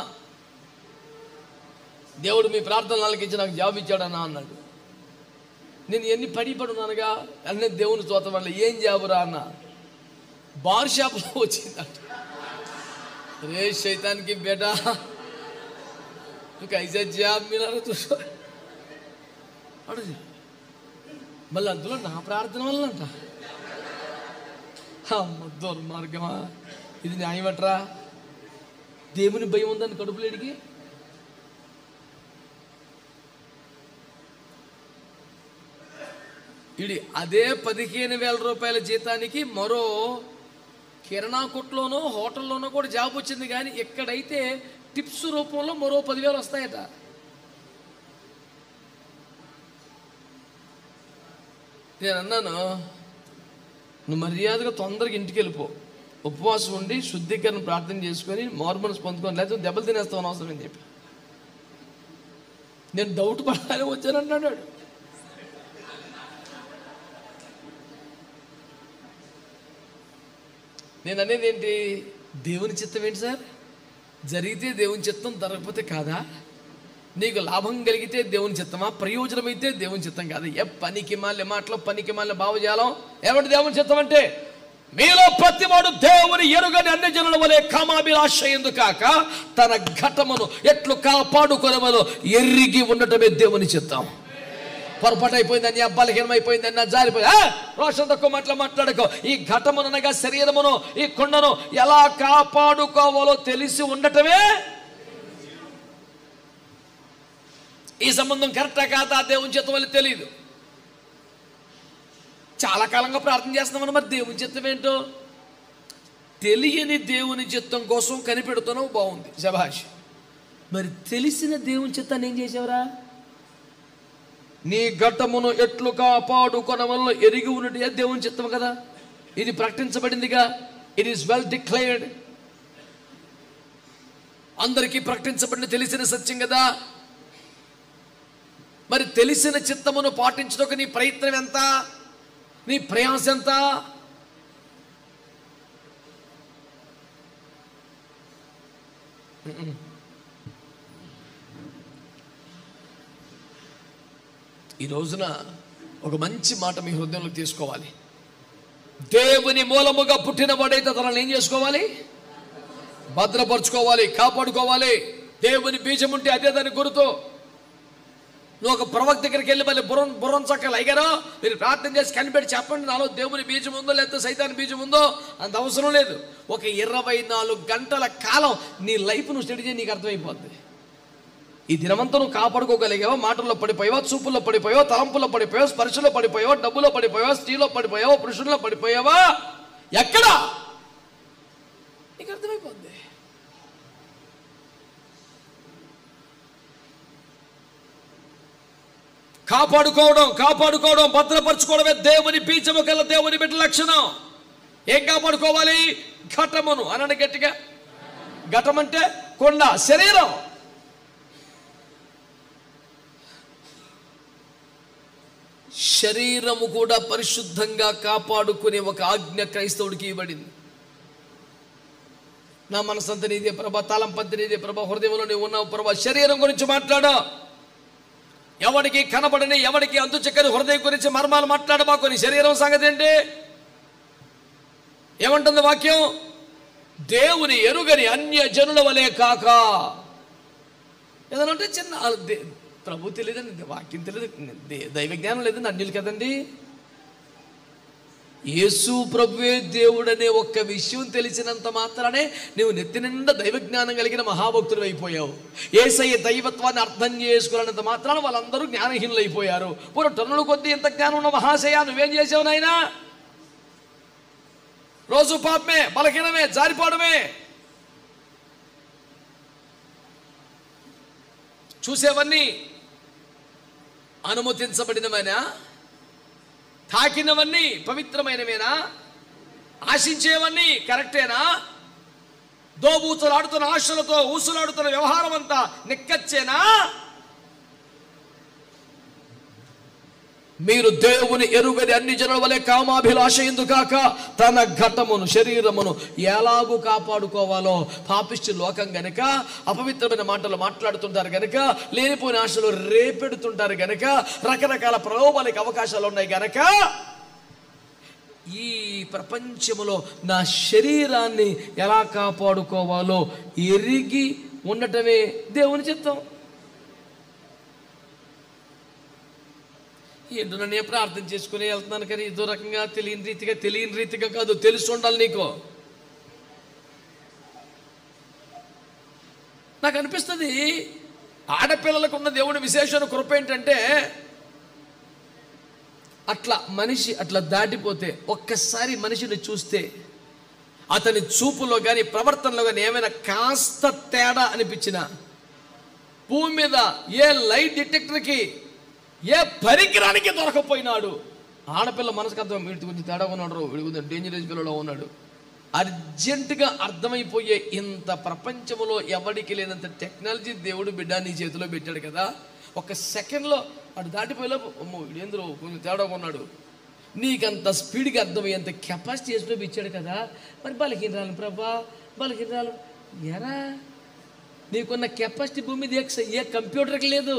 దేవుడు మీ ప్రార్థనలు ఆలకించి నాకు జాబ్ ఇచ్చాడన్నా అన్నాడు. నేను ఎన్ని పడున్నానుగా అన్నీ దేవుని చూత వల్ల. ఏం జాబురా అన్న? బార్ షాప్లో వచ్చిందంట. రే శైతానికి బేటా కైసే జాబ్ మిలారో చూసా అడుగు. మళ్ళీ అందులో నా ప్రార్థన వల్లంట. అమ్మ దుర్మార్గమా, ఇది న్యాయమట్రా? దేవుని భయం ఉందని కడుపులేడికి. ఇది అదే 15,000 రూపాయల జీతానికి మరో కిరాణా కొట్లోనో హోటల్లోనో కూడా జాబ్ వచ్చింది. కానీ ఎక్కడైతే టిప్స్ రూపంలో మరో 10,000 వస్తాయట. నేను అన్నాను, నువ్వు మర్యాదగా తొందరగా ఇంటికి వెళ్ళిపో, ఉపవాసం ఉండి శుద్ధీకరణ ప్రార్థన చేసుకొని మార్మల్స్ పొందుకొని, లేకపోతే దెబ్బలు తినేస్తామని అవసరం అని చెప్పి. నేను డౌట్ పడాలని వచ్చానంటున్నాడు. నేను అనేది ఏంటి? దేవుని చిత్తం ఏంటి సార్? జరిగితే దేవుని చిత్తం, జరగకపోతే కాదా? నీకు లాభం కలిగితే దేవుని చిత్తమా? ప్రయోజనం అయితే దేవుని చిత్తం కాదు. పనికి మాలిన మాటలు, పనికి మాలిన భావజాలం ఏమంటే దేవుని చిత్తం అంటే, మీలో ప్రతివాడు దేవుని ఎరుగని అన్ని జనుల వలె కామాభిలాష ఎందుకు కాక తన ఘటమును ఎట్లు కాపాడుకొనవలో ఎరిగి ఉండటమే దేవుని చిత్తం. పొరపాటు అయిపోయిందని, బలహీనమైపోయిందని, జారిపోయి రోషం తక్కువ మాట్లాడుకో. ఈ ఘటమునగా శరీరమును, ఈ కొండను ఎలా కాపాడుకోవాలో తెలిసి ఉండటమే. ఈ సంబంధం కరెక్టా కాదా దేవుని చిత్తం వల్ల తెలియదు. చాలా కాలంగా ప్రార్థన చేస్తున్నామని మరి దేవుని చిత్తం ఏంటో తెలియని దేవుని చిత్తం కోసం కనిపెడుతున్నావు. బాగుంది, శభాష్. మరి తెలిసిన దేవుని చిత్తాన్ని ఏం చేసావురా? నీ ఘటమును ఎట్లు కాపాడుకొన వల్ల ఎరిగి ఉన్నట్టు దేవుని చిత్తం కదా. ఇది ప్రకటించబడిందిగా. It is well declared. అందరికీ ప్రకటించబడిన తెలిసిన సత్యం కదా. మరి తెలిసిన చిత్తమును పాటించడానికి నీ ప్రయత్నం ఎంత? నీ ప్రయాస ఎంత? ఈ రోజున ఒక మంచి మాట మీ హృదయంలో తీసుకోవాలి. దేవుని మూలముగా పుట్టిన వాడైతే తనని ఏం చేసుకోవాలి? భద్రపరుచుకోవాలి, కాపాడుకోవాలి. దేవుని బీజం ఉంటే అదే దాని గుర్తు. నువ్వు ఒక ప్రవక్త దగ్గరికి వెళ్ళి మళ్ళీ బుర్రం చక్కలు అయ్యారో మీరు ప్రార్థన చేసి కనిపెట్టి చెప్పండి, నాలో దేవుని బీజం ఉందో లేకపోతే సైతాన్ బీజం ఉందో, అంత అవసరం లేదు. ఒక 24 గంటల కాలం నీ లైఫ్ నువ్వు స్టడీ చేయి, నీకు అర్థమైపోద్ది. ఈ దినమంతా నువ్వు కాపాడుకోగలిగావా? మాటల్లో పడిపోయావా, చూపుల్లో పడిపోయావా, తలంపుల్లో పడిపోయావా, స్పర్శలో పడిపోయావా, డబ్బులో పడిపోయావా, స్త్రీలో పడిపోయావా, పురుషుల్లో పడిపోయావా? ఎక్కడ నీకు అర్థమైపోద్ది. కాపాడుకోవడం భద్రపరచుకోవడమే దేవుని బీజము కల దేవుని బిడ్డ లక్షణం. ఏం కాపాడుకోవాలి? ఘటమును అనండి గట్టిగా. ఘటం అంటే కొండ, శరీరం. శరీరము కూడా పరిశుద్ధంగా కాపాడుకునే ఒక ఆజ్ఞ క్రైస్తవుడికి ఇవ్వబడింది. నా మనసంతా నీదే ప్రభా, తలంపంతా నీదే ప్రభా, హృదయంలో నీవు ఉన్నావు ప్రభా. శరీరం గురించి మాట్లాడా. ఎవరికి కనబడని, ఎవరికి అంతు చెక్కని హృదయం గురించి మర్మాలు మాట్లాడబాకొని. శరీరం సంగతి ఏంటి? ఏమంటుంది వాక్యం? దేవుని ఎరుగని అన్య జనుల వలె కాక. ఏదనంటే చిన్న ప్రభు తెలియదండి, వాక్యం తెలియదు, దైవ జ్ఞానం లేదండి, అన్యులు కదండి. యేసు ప్రభువే దేవుడనే ఒక్క విషయం తెలిసినంత మాత్రానే నువ్వు నెత్తి నిండా దైవజ్ఞానం కలిగిన మహాభక్తులు అయిపోయావు. యేసయ్య దైవత్వాన్ని అర్థం చేసుకున్నంత మాత్రాన వాళ్ళందరూ జ్ఞానహీనులు అయిపోయారు. పూర్వ టన్నుల కొద్దీ ఎంత జ్ఞానం ఉన్న మహాశయ, నువ్వేం చేసావు నాయనా? రోజు పాపమే, బలహీనమే, జారిపోవడమే. చూసేవన్నీ అనుమతించబడినవేనా? తాకినవన్నీ పవిత్రమైనవేనా? ఆశించేవన్నీ కరెక్టేనా? దోబూతులాడుతున్న ఆశలతో ఊసులాడుతున్న వ్యవహారం అంతా నిక్కచ్చేనా? మీరు దేవుని ఎరుగని అన్ని జనుల వలె కామాభిలాష ఎందుకాక తన ఘటమును శరీరమును ఎలాగూ కాపాడుకోవాలో. పాపిష్టి లోకం గనక అపవిత్రమైన మాటలు మాట్లాడుతుంటారు గనక, లేనిపోయిన ఆశలు రేపెడుతుంటారు గనక, రకరకాల ప్రలోభాలకు అవకాశాలు ఉన్నాయి గనక, ఈ ప్రపంచములో నా శరీరాన్ని ఎలా కాపాడుకోవాలో ఎరిగి ఉండటమే దేవుని చిత్తం. ఏంటో నన్ను ప్రార్థన చేసుకుని వెళ్తున్నాను కానీ ఇదో రకంగా తెలియని రీతిగా కాదు, తెలుసు ఉండాలి నీకు. నాకు అనిపిస్తుంది ఆడపిల్లలకు ఉన్న దేవుని విశేషమైన కృప ఏంటంటే, అట్లా మనిషి అట్లా దాటిపోతే, ఒక్కసారి మనిషిని చూస్తే అతని చూపులో కానీ ప్రవర్తనలో కానీ ఏమైనా కాస్త తేడా అనిపించినా, భూమి మీద ఏ లైట్ డిటెక్టర్కి ఏ పరికరానికి దొరకపోయినాడు, ఆడపిల్ల మనసుకు అర్థం వీడి కొంచెం తేడా ఉన్నాడు, వీడి కొంచెం డేంజరస్ పిల్లలో ఉన్నాడు, అర్జెంటుగా అర్థమైపోయే ఇంత ప్రపంచంలో ఎవరికి లేనంత టెక్నాలజీ దేవుడు బిడ్డ నీ చేతిలో పెట్టాడు కదా. ఒక సెకండ్లో అటు దాటిపోయేలోపు అమ్మో వీడేంద్రో కొంచెం తేడా ఉన్నాడు, నీకంత స్పీడ్గా అర్థమయ్యేంత కెపాసిటీ చేసినో ఇచ్చాడు కదా. మరి బలహీనరాలు ప్రభా, బలహీనరాలు ఎరా, నీకున్న కెపాసిటీ భూమి మీద ఏ కంప్యూటర్కి లేదు,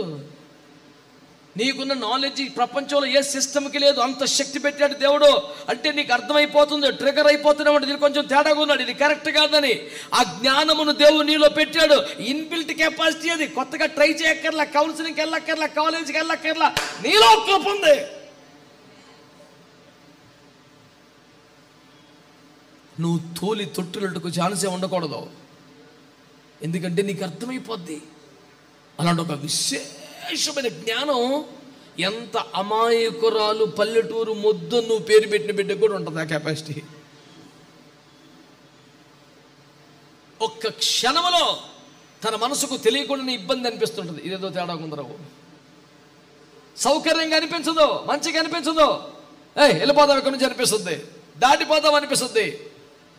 నీకున్న నాలెడ్జ్ ప్రపంచంలో ఏ సిస్టమ్కి లేదు. అంత శక్తి పెట్టాడు దేవుడు. అంటే నీకు అర్థమైపోతుంది, ట్రిగర్ అయిపోతున్నాడు, దీనికి కొంచెం తేడాగా ఉన్నాడు, ఇది కరెక్ట్ కాదని. ఆ జ్ఞానమును దేవుడు నీలో పెట్టాడు. ఇన్బిల్ట్ కెపాసిటీ అది. కొత్తగా ట్రై చేయక్కర్లా, కౌన్సిలింగ్కి వెళ్ళక్కర్లా, కాలేజీకి వెళ్ళక్కర్లా, నీలో కృప ఉంది. నువ్వు తోలి తొట్టులట్టుకు ఛాన్సే ఉండకూడదు, ఎందుకంటే నీకు అర్థమైపోద్ది. అలాంటి ఒక విశేషమైన జ్ఞానం ఎంత అమాయకురాలు పల్లెటూరు మొద్దు నువ్వు పేరు పెట్టిన బిడ్డ కూడా ఉంటుంది ఆ కెపాసిటీ. ఒక్క క్షణంలో తన మనసుకు తెలియకుండా ఇబ్బంది అనిపిస్తుంటుంది, ఇదేదో తేడా ఉందరావు, సౌకర్యంగా అనిపించదు, మంచిగా అనిపించదు, వెళ్ళిపోదాం ఎక్కడి నుంచి అనిపిస్తుంది, దాటిపోదాం అనిపిస్తుంది,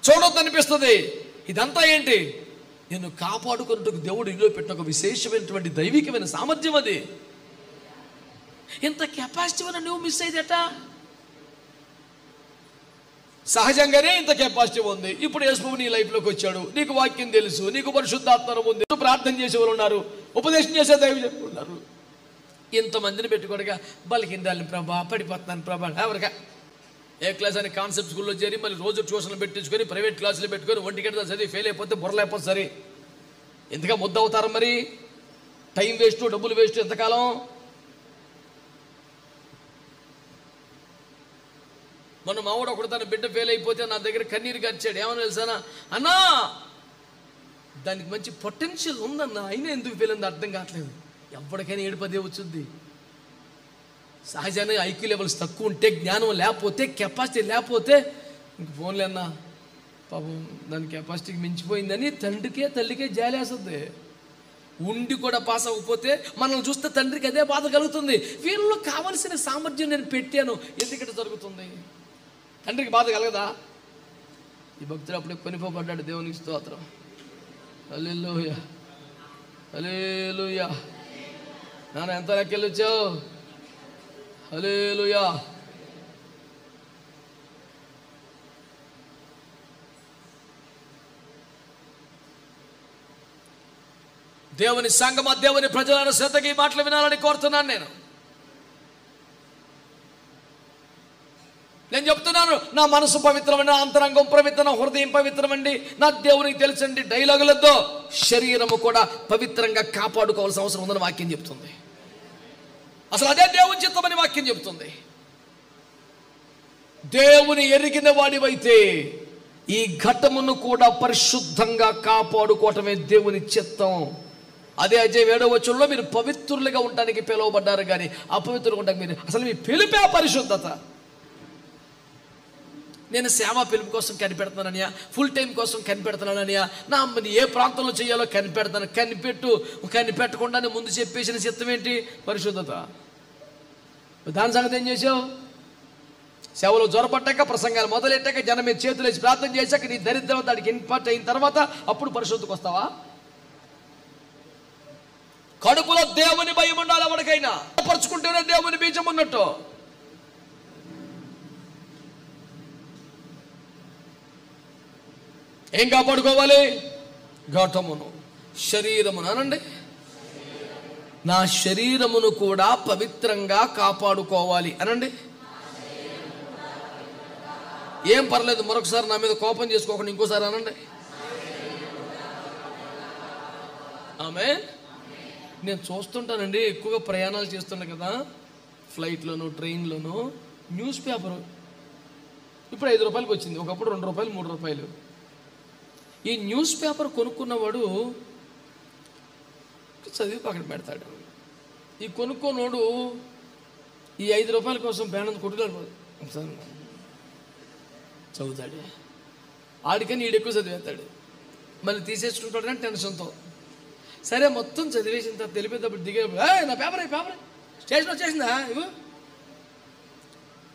చూడొద్దు అనిపిస్తుంది. ఇదంతా ఏంటి? నేను కాపాడుకున్నట్టుకు దేవుడు ఇంట్లో పెట్టిన ఒక విశేషమైనటువంటి దైవికమైన సామర్థ్యం అది. ఇంత కెపాసిటీ ఉన్న నువ్వు మిస్ అయ్యేదట. సహజంగానే ఇంత కెపాసిటీ ఉంది. ఇప్పుడు యేసుప్రభు నీ లైఫ్లోకి వచ్చాడు, నీకు వాక్యం తెలుసు, నీకు పరిశుద్ధాత్మ ఉంది, ప్రార్థన చేసేవారు ఉన్నారు, ఉపదేశం చేసే దైవజనులు ఉన్నారు. ఇంతమందిని పెట్టుకోడుగా బలహీనరాలని ప్రభా, పడిపోతున్నాను ప్రభా, ఎవరికా ఏ క్లాస్ అని కాన్సెప్ట్ స్కూల్లో చేరి మళ్ళీ రోజు ట్యూషన్లు పెట్టించుకొని ప్రైవేట్ క్లాసులు పెట్టుకొని ఒంటికి చదివి ఫెయిల్ అయిపోతే బుర్రలేకపోతే సరే ఎందుక ముద్ద అవుతారు? మరి టైం వేస్ట్, డబ్బులు వేస్ట్ ఎంతకాలం? మొన్న మావాడు ఒకడు తన బిడ్డ ఫెయిల్ అయిపోతే నా దగ్గర కన్నీరు గచ్చాడు. ఏమని తెలుసానా? అన్నా దానికి మంచి పొటెన్షియల్ ఉందన్న, అయినా ఎందుకు ఫెయిల్ అయింది అర్థం కావట్లేదు. ఎవరికైనా ఏడుపదే వచ్చింది. సహజంగా ఐక్యూ లెవెల్స్ తక్కువ ఉంటే, జ్ఞానం లేకపోతే, కెపాసిటీ లేకపోతే ఇంక ఫోన్లే అన్నా పాపం దాని కెపాసిటీకి మించిపోయిందని తండ్రికే తల్లికే జాలేస్తుంది. ఉండి కూడా పాస్ అవ్వకపోతే మనల్ని చూస్తే తండ్రికి అదే బాధ కలుగుతుంది. వీళ్ళలో కావలసిన సామర్థ్యం నేను పెట్టాను, ఎందుకంటే జరుగుతుంది. తండ్రికి బాధ కలగదా? ఈ భక్తుడు అప్పుడే కొనిపోబడ్డాడు. దేవునికి స్తోత్రం. హల్లెలూయా, హల్లెలూయా. నాన్న ఎంత లెక్కెళ్ళొచ్చావు? హల్లెలూయా. దేవుని సంగమా, దేవుని ప్రజలను శ్రద్ధగా ఈ మాటలు వినాలని కోరుతున్నాను. నేను చెప్తున్నాను, నా మనసు పవిత్రమండి, నా అంతరంగం పవిత్రం, నా హృదయం పవిత్రమండి, నా దేవునికి తెలుసండి. డైలాగులతో శరీరము కూడా పవిత్రంగా కాపాడుకోవాల్సిన అవసరం ఉందని వాక్యం చెప్తుంది. అసలు అదే దేవుని చిత్తమని వాక్యం చెప్తుంది. దేవుని ఎరిగిన వాడివైతే ఈ ఘటమును కూడా పరిశుద్ధంగా కాపాడుకోవటమే దేవుని చిత్తం. అదే అజయ్ 7వ వచనంలో మీరు పవిత్రులుగా ఉండడానికి పిలువబడ్డారు, కానీ అపవిత్రులుగా ఉండడానికి మీరు అసలు మీ పిలుపే పరిశుద్ధత. నేను సేవా పిలుపు కోసం కనిపెడుతున్నాననియా, ఫుల్ టైం కోసం కనిపెడుతున్నాననియా, నా ఏ ప్రాంతంలో చేయాలో కనిపెడతాను. కనిపెట్టకుండానే ముందు చెప్పేసిన చిత్తం ఏంటి? పరిశుద్ధత. దాని సంగతి ఏం చేసావు? సేవలో జ్వరపట్టాక, ప్రసంగాలు మొదలెట్టాక, జనం మీద చేతులు వేసి ప్రార్థన చేశాక, నీ దరిద్రం దానికి ఇంపార్ట్ అయిన తర్వాత అప్పుడు పరిశుద్ధకు వస్తావా? కడుపులో దేవుని భయం ఉండాలి. ఎవరికైనా పరుచుకుంటేనే దేవుని బీజం ఉన్నట్టు. ఏం కాపాడుకోవాలి? ఘటమును, శరీరమును అనండి. నా శరీరమును కూడా పవిత్రంగా కాపాడుకోవాలి అనండి. ఏం పర్లేదు, మరొకసారి నా మీద కోపం చేసుకోకుండా ఇంకోసారి అనండి. ఆమేన్. నేను చూస్తుంటానండి, ఎక్కువగా ప్రయాణాలు చేస్తున్నా కదా, ఫ్లైట్లోను ట్రైన్లోను, న్యూస్ పేపరు ఇప్పుడు 5 రూపాయలకి వచ్చింది, ఒకప్పుడు 2 రూపాయలు 3 రూపాయలు. ఈ న్యూస్ పేపర్ కొనుక్కున్నవాడు చదివి పక్కన పెడతాడు. ఈ కొనుక్కోనోడు ఈ 5 రూపాయల కోసం పేనంత కొట్టుకెళ్ళిపోదు, చదువుతాడు. ఆడికని ఈడు ఎక్కువ చదివేస్తాడు, మళ్ళీ తీసేసుకుంటాడు కానీ టెన్షన్తో. సరే మొత్తం చదివేసిన తర్వాత తెలిపేటప్పుడు దిగేటప్పుడు నా పేపర్ స్టేషన్ వచ్చేసిందా, ఇవ్వు.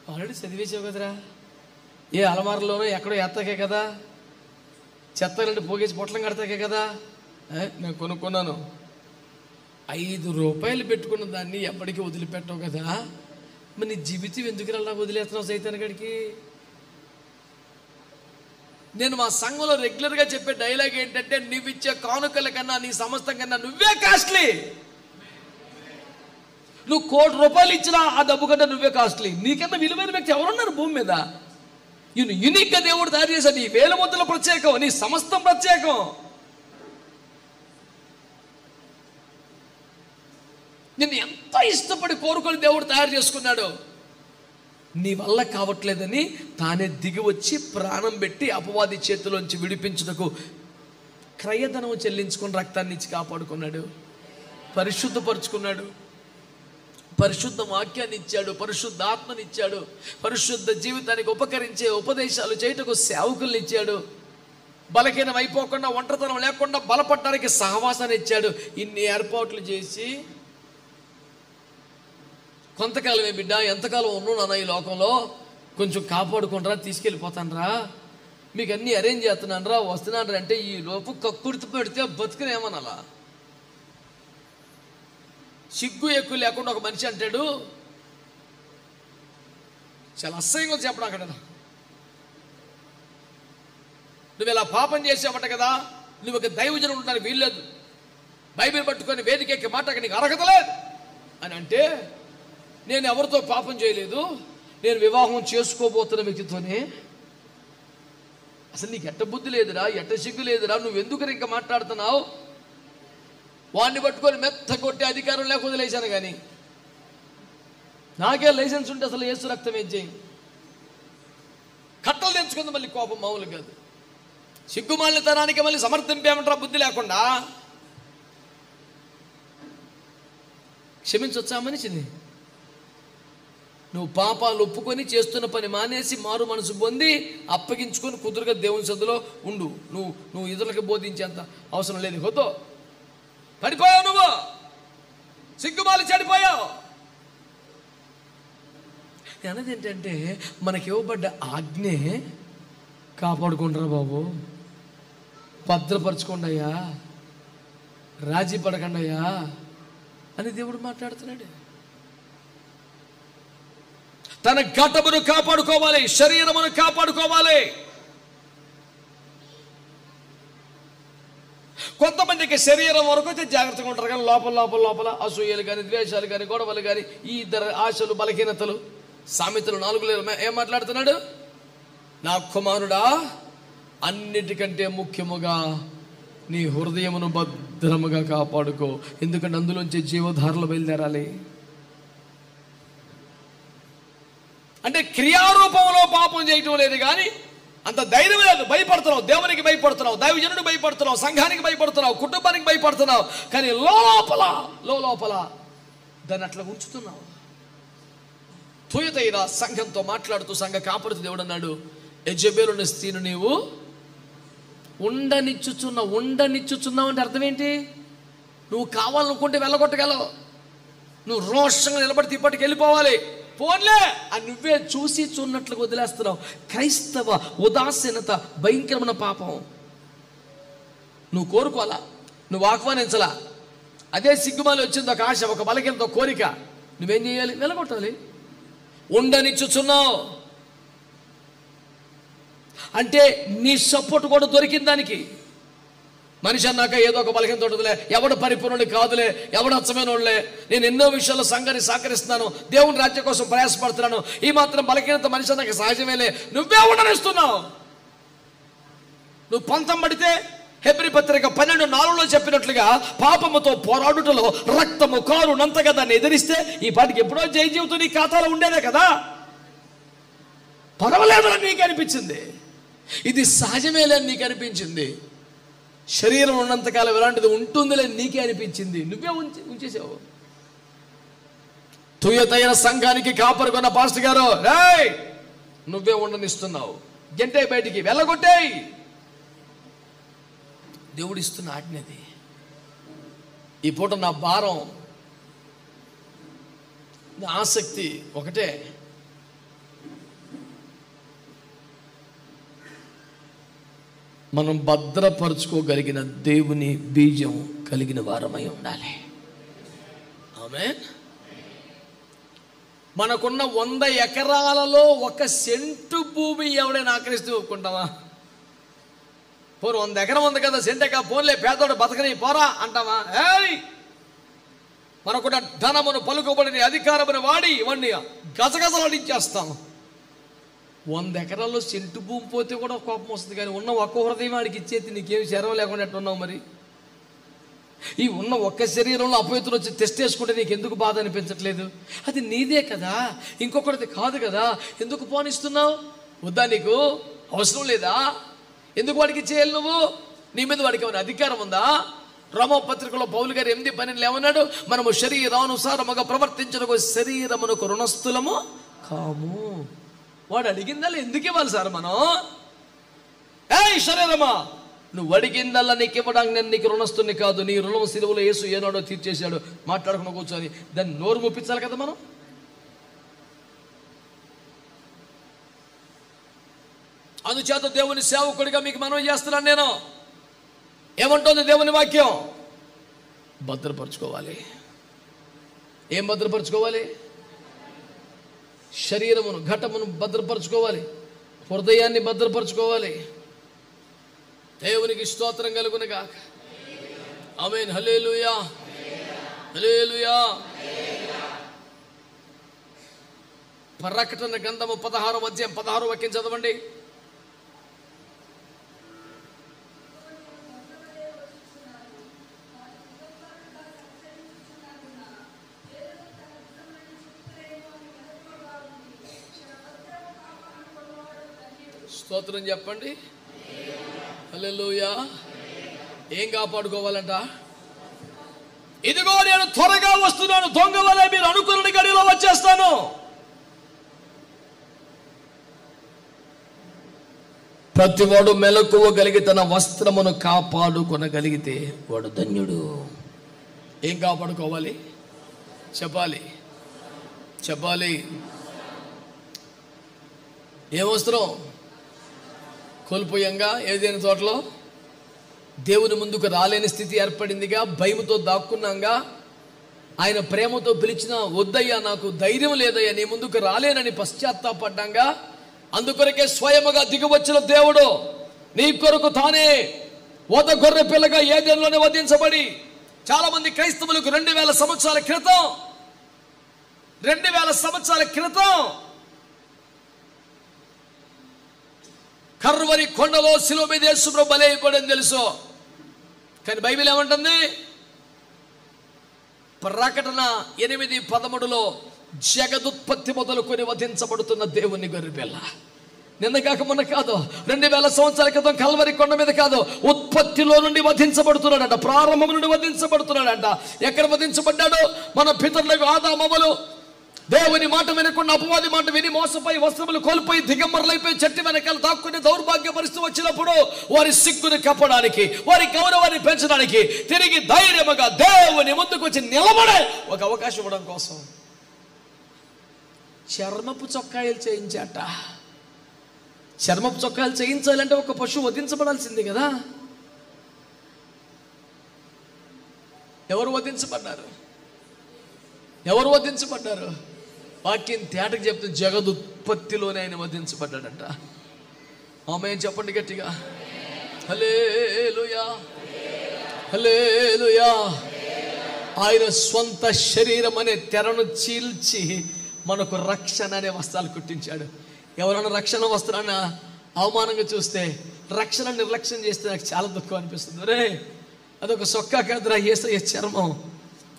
ఆల్రెడీ చదివేసావు కదరా, ఏ అలమారలోనో ఎక్కడో ఎత్తాకే కదా, చెత్తలంటే పోగేసి పొట్లం కడతాకే కదా. నేను కొనుక్కున్నాను, 5 రూపాయలు పెట్టుకున్న దాన్ని ఎప్పటికీ వదిలిపెట్టవు కదా, మరి నీ జీవితం ఎందుకు అలా వదిలేస్తున్నావు సైతానికాడికి? నేను మా సంఘంలో రెగ్యులర్గా చెప్పే డైలాగ్ ఏంటంటే, నువ్విచ్చే కానుకల కన్నా నీ సమస్తం కన్నా నువ్వే కాస్ట్లీ. నువ్వు 1 కోటి రూపాయలు ఇచ్చినా ఆ డబ్బు కంటే నువ్వే కాస్ట్లీ. నీకన్నా విలువైన వ్యక్తి ఎవరున్నారు భూమి మీద? యూనిక్గా దేవుడు తయారు చేశాడు. నీ వేల ముద్దల ప్రత్యేకం, నీ సమస్తం ప్రత్యేకం. నిన్ను ఎంత ఇష్టపడి కోరుకొని దేవుడు తయారు చేసుకున్నాడు. నీ వల్ల కావట్లేదని తానే దిగి వచ్చి ప్రాణం పెట్టి అపవాది చేతిలోంచి విడిపించుటకు క్రయధనం చెల్లించుకొని రక్తాన్ని ఇచ్చి కాపాడుకున్నాడు, పరిశుద్ధపరుచుకున్నాడు, పరిశుద్ధ వాక్యాన్ని ఇచ్చాడు, పరిశుద్ధ ఆత్మని ఇచ్చాడు, పరిశుద్ధ జీవితానికి ఉపకరించే ఉపదేశాలు చేయటకు సేవకుల్ని ఇచ్చాడు, బలహీనం అయిపోకుండా ఒంటరితనం లేకుండా బలపడడానికి సహవాసాన్ని ఇచ్చాడు. ఇన్ని ఏర్పాట్లు చేసి కొంతకాలమే బిడ్డ, ఎంతకాలం ఉన్నాను ఈ లోకంలో, కొంచెం కాపాడుకుంటారా, తీసుకెళ్ళిపోతానరా, మీకు అన్నీ అరేంజ్ చేస్తున్నాను రా, వస్తున్నాను అంటే ఈ లోపు కక్కుర్తి పెడితే బతుకునేమనాలా? సిగ్గు ఎక్కువ లేకుండా ఒక మనిషి అంటాడు, చాలా అసహ్యంగా చెప్పడం అక్కడ, నువ్వు ఇలా పాపం చేసావట కదా, నువ్వు ఒక దైవజనుడు ఉండడానికి వీల్లేదు, బైబిల్ పట్టుకొని వేదికెక్కి మాటకి నీకు అర్హత లేదు అని అంటే, నేను ఎవరితో పాపం చేయలేదు, నేను వివాహం చేసుకోబోతున్న వ్యక్తితోనే. అసలు నీకు ఎట్ట బుద్ధి లేదురా, ఎట్ట సిగ్గు లేదురా, నువ్వెందుకు ఇంకా మాట్లాడుతున్నావు? వాడిని పట్టుకొని మెత్త కొట్టే అధికారం లేక వదిలేశాను, కానీ నాకే లైసెన్స్ ఉంటే అసలు యేసు రక్తం ఏం చేయి, కట్టలు తెంచుకుంది మళ్ళీ కోపం మామూలు కాదు. సిగ్గుమాలితనానికి మళ్ళీ సమర్థింపేమంటారా బుద్ధి లేకుండా? క్షమించొచ్చా మనిషిని? నువ్వు పాపాలు ఒప్పుకొని చేస్తున్న పని మానేసి మారు మనసు పొంది అప్పగించుకొని కుదురుగా దేవుని సద్దులో ఉండు. నువ్వు ఇతరులకు బోధించేంత అవసరం లేదు. హోతో పడిపోయావు, నువ్వు సిగ్గుమాలి చెడిపోయావు. అన్నది ఏంటంటే, మనకి ఇవ్వబడ్డ ఆజ్ఞే కాపాడుకుంటారా బాబు, భద్రపరచుకోండి అయ్యా, రాజీ పడకండి అయ్యా అని దేవుడు మాట్లాడుతున్నాడు. తన ఘటమును కాపాడుకోవాలి, శరీరమును కాపాడుకోవాలి. కొంతమందికి శరీరం వరకు అయితే జాగ్రత్తగా ఉంటారు, కానీ లోపల లోపల లోపల అసూయలు కానీ, ద్వేషాలు కానీ, గొడవలు కానీ, ఈ ఇద్దరు ఆశలు, బలహీనతలు. సామెతలు 4 ఏం మాట్లాడుతున్నాడు? నా కుమారుడా, అన్నిటికంటే ముఖ్యముగా నీ హృదయమును భద్రముగా కాపాడుకో, ఎందుకంటే అందులోంచి జీవధారలు బయలుదేరాలి. అంటే క్రియారూపంలో పాపం చేయటం లేదు, కానీ అంత ధైర్యం లేదు. భయపడుతున్నావు, దేవునికి భయపడుతున్నావు, దైవజనుడికి భయపడుతున్నావు, సంఘానికి భయపడుతున్నావు, కుటుంబానికి భయపడుతున్నావు, కానీ లోపల దాన్ని అట్లా ఉంచుతున్నావు. తుయతైరా సంఘంతో మాట్లాడుతూ సంఘ కాపరితో దేవుడు అన్నాడు, యెజెబెలు స్త్రీని నీవు ఉండనిచ్చుచున్నావు అంటే అర్థం ఏంటి? నువ్వు కావాలనుకుంటే వెళ్ళగొట్టగలవు, నువ్వు రోషంగా నిలబడితే ఇప్పటికి వెళ్ళిపోవాలి, పోన్లే అని నువ్వే చూసి చూన్నట్లుగా వదిలేస్తున్నావు. క్రైస్తవ ఉదాసీనత భయంకరమైన పాపం. నువ్వు కోరుకోవాలా, నువ్వు ఆహ్వానించాలా. అదే సిగ్గుమాలి వచ్చింది ఒక ఆశ, ఒక బలహీనత, కోరిక, నువ్వేం చేయాలి? వెళ్ళగొట్టాలి. ఉండనిచ్చుచున్నావు. అంటే నీ సపోర్ట్ కూడా దొరికింది దానికి. మనిషి అన్నాక ఏదో ఒక బలహీనత ఉంటుందిలే, ఎవడు పరిపూర్ణుడు కాదులే, ఎవడు అచ్చమైన వాళ్ళే, నేను ఎన్నో విషయాల్లో సంఘాన్ని సహకరిస్తున్నాను, దేవుని రాజ్యం కోసం ప్రయాసపడుతున్నాను, ఈ మాత్రం బలహీనత మనిషి అన్నాక సహజమేలే, నువ్వే ఉండనిస్తున్నావు. నువ్వు పంతం పడితే హెబ్రీ పత్రిక 12:4 చెప్పినట్లుగా పాపముతో పోరాడుటలో రక్తము కారునంతగా దాన్ని ఎదిరిస్తే ఈ పాటికి ఎప్పుడో జయ జీవితం నీ ఖాతాలో ఉండేదే కదా. పర్వాలేదని నీకు అనిపించింది, ఇది సహజమేలేని నీకు అనిపించింది, శరీరం ఉన్నంతకాలం ఇలాంటిది ఉంటుందిలేని నీకే అనిపించింది, నువ్వే ఉంచేసావు. తుయతైన సంఘానికి కాపరుకున్న పాస్టర్ గారు, రేయ్ నువ్వే ఉండనిస్తున్నావు, గంటే బయటికి వెళ్ళగొట్టేయి. దేవుడు ఇస్తున్న ఆజ్ఞది. ఈ పూట నా భారం, నా ఆసక్తి ఒకటే, మనం భద్రపరుచుకోగలిగిన దేవుని బీజం కలిగిన వారమై ఉండాలి. ఆమేన్. మనకున్న 100 ఎకరాలలో 1 సెంటు భూమి ఎవడైనా ఆక్రమిస్తూ ఒప్పుకుంటావా? పోరు 100 ఎకరం ఉంది కదా, సెంటెక పోన్లే పేదోడు బతకని పోరా అంటావా? ఏయ్, మనకున్న ధనమును పలుకుబడిని అధికారమును వాడి ఇవన్నీ గజగజలాడించేస్తాం. 100 ఎకరాల్లో సెంటు భూమి పోతే కూడా కోపం వస్తుంది, కానీ ఉన్న ఒక్క హృదయం వాడికి ఇచ్చేది నీకేమి శరం లేకుండా ఎట్టున్నావు? మరి ఈ ఉన్న ఒక్క శరీరంలో అపవిత్రులు వచ్చి టెస్ట్ చేసుకుంటే నీకు ఎందుకు బాధ అనిపించట్లేదు? అది నీదే కదా, ఇంకొకరిది కాదు కదా, ఎందుకు పోనిస్తున్నావు? వద్దా, నీకు అవసరం లేదా? ఎందుకు వాడికి చేయాలి? నువ్వు నీ మీద వాడికి ఏమైనా అధికారం ఉందా? రోమపత్రికలో పౌలు గారు 8:12 ఏమన్నాడు? మనము శరీరానుసారముగా ప్రవర్తించడానికి శరీరమునకు రుణస్థులము కాము. వాడు అడిగిందల్లా ఎందుకు ఇవ్వాలి సార్ మనం? ఏయ్ శరీరమా, నువ్వు అడిగిందల్లా నీకు ఇవ్వడానికి నేను నీకు రుణస్తుని కాదు. నీ రుణం సిలువలో యేసు ఏనాడో తీర్చేశాడు. మాట్లాడుకున్న కూర్చొని దాన్ని నోరు ముప్పించాలి కదా మనం. అందుచేత దేవుని సేవకుడిగా మీకు మనవి చేస్తున్నాను నేను. ఏమంటుంది దేవుని వాక్యం? భద్రపరచుకోవాలి. ఏం భద్రపరచుకోవాలి? శరీరమును, ఘటమును భద్రపరచుకోవాలి, హృదయాన్ని భద్రపరచుకోవాలి. దేవునికి స్తోత్రం కలుగును గాక. ఆమేన్. హల్లెలూయా, హల్లెలూయా. ప్రకటన గ్రంథము 16 వాక్యం చదవండి. స్తోత్రం చెప్పండి. హల్లెలూయా. ఏం కాపాడుకోవాలంట? ఇదిగో నేను త్వరగా వస్తున్నాను, దొంగ వలె మీరు అనుకున్న గడిలో వచ్చేస్తాను. ప్రతివాడు మెలకువగలిగి తన వస్త్రమును కాపాడుకొనగలిగితే వాడు ధన్యుడు. ఏం కాపాడుకోవాలి? చెప్పాలి, చెప్పాలి. ఏ వస్త్రం? కోల్పోయాంగా ఏదైనా తోటలో దేవుని ముందుకు రాలేని స్థితి ఏర్పడిందిగా, భయముతో దాక్కున్నాగా, ఆయన ప్రేమతో పిలిచిన వద్దయ్యా నాకు ధైర్యం లేదయ్యా నీ ముందుకు రాలేనని పశ్చాత్తాపడ్డాగా, అందుకొరకే స్వయముగా దిగివచ్చిన దేవుడు నీ కొరకు తానే వద గొర్రె పిల్లగా ఏదెన్లోనే వధించబడి, చాలా మంది క్రైస్తవులకు 2000 సంవత్సరాల క్రితం కర్వరి కొండలో శిలువ మీద యేసు ప్రభు బలైపోయాడని తెలుసు. కానీ బైబిల్ ఏమంటుంది? ప్రకటన 8:13 జగదుత్పత్తి మొదలుకొని వధించబడుతున్న దేవుని గొర్రెపిల్ల. నిన్న కాక మొన్న కాదు, 2000 సంవత్సరాల క్రితం కల్వరి కొండ మీద కాదు, ఉత్పత్తిలో నుండి వధించబడుతున్నాడంట, ప్రారంభం నుండి వధించబడుతున్నాడంట. ఎక్కడ వధించబడ్డాడు? మన పితరులకు ఆదామవ్వలు దేవుని మాట వినకుండా అపవాది మాట విని మోసపోయి వస్త్రములు కోల్పోయి దిగంబరులైపోయి చెట్టు వెనకాల దాక్కుని దౌర్భాగ్య పరిస్థితి వచ్చినప్పుడు వారి సిగ్గుని కప్పడానికి, వారి గౌరవాన్ని పెంచడానికి తిరిగి ధైర్యముగా దేవుని ముందుకు వచ్చి నిలబడే ఒక అవకాశం ఇవ్వడం కోసం చర్మపు చొక్కాయలు చేయించాట. చర్మపు చొక్కాయలు చేయించాలంటే ఒక పశువు వధించబడాల్సింది కదా. ఎవరు వధించబడ్డారు? వాక్యం తేటకు చెప్తే జగదుత్పత్తిలోనే ఆయన వధించబడ్డాడంట. ఆమేన్ చెప్పండి గట్టిగా. హల్లెలూయా, హల్లెలూయా. ఆయన స్వంత శరీరం అనే తెరను చీల్చి మనకు రక్షణ అనే వస్త్రాలు కుట్టించాడు. ఎవరైనా రక్షణ వస్త్రాన్ని అవమానంగా చూస్తే, రక్షణ నిర్లక్ష్యం చేస్తే నాకు చాలా దుఃఖం అనిపిస్తుంది. రే, అదొక సొక్కా కాదురా, యేసయ్య చర్మం,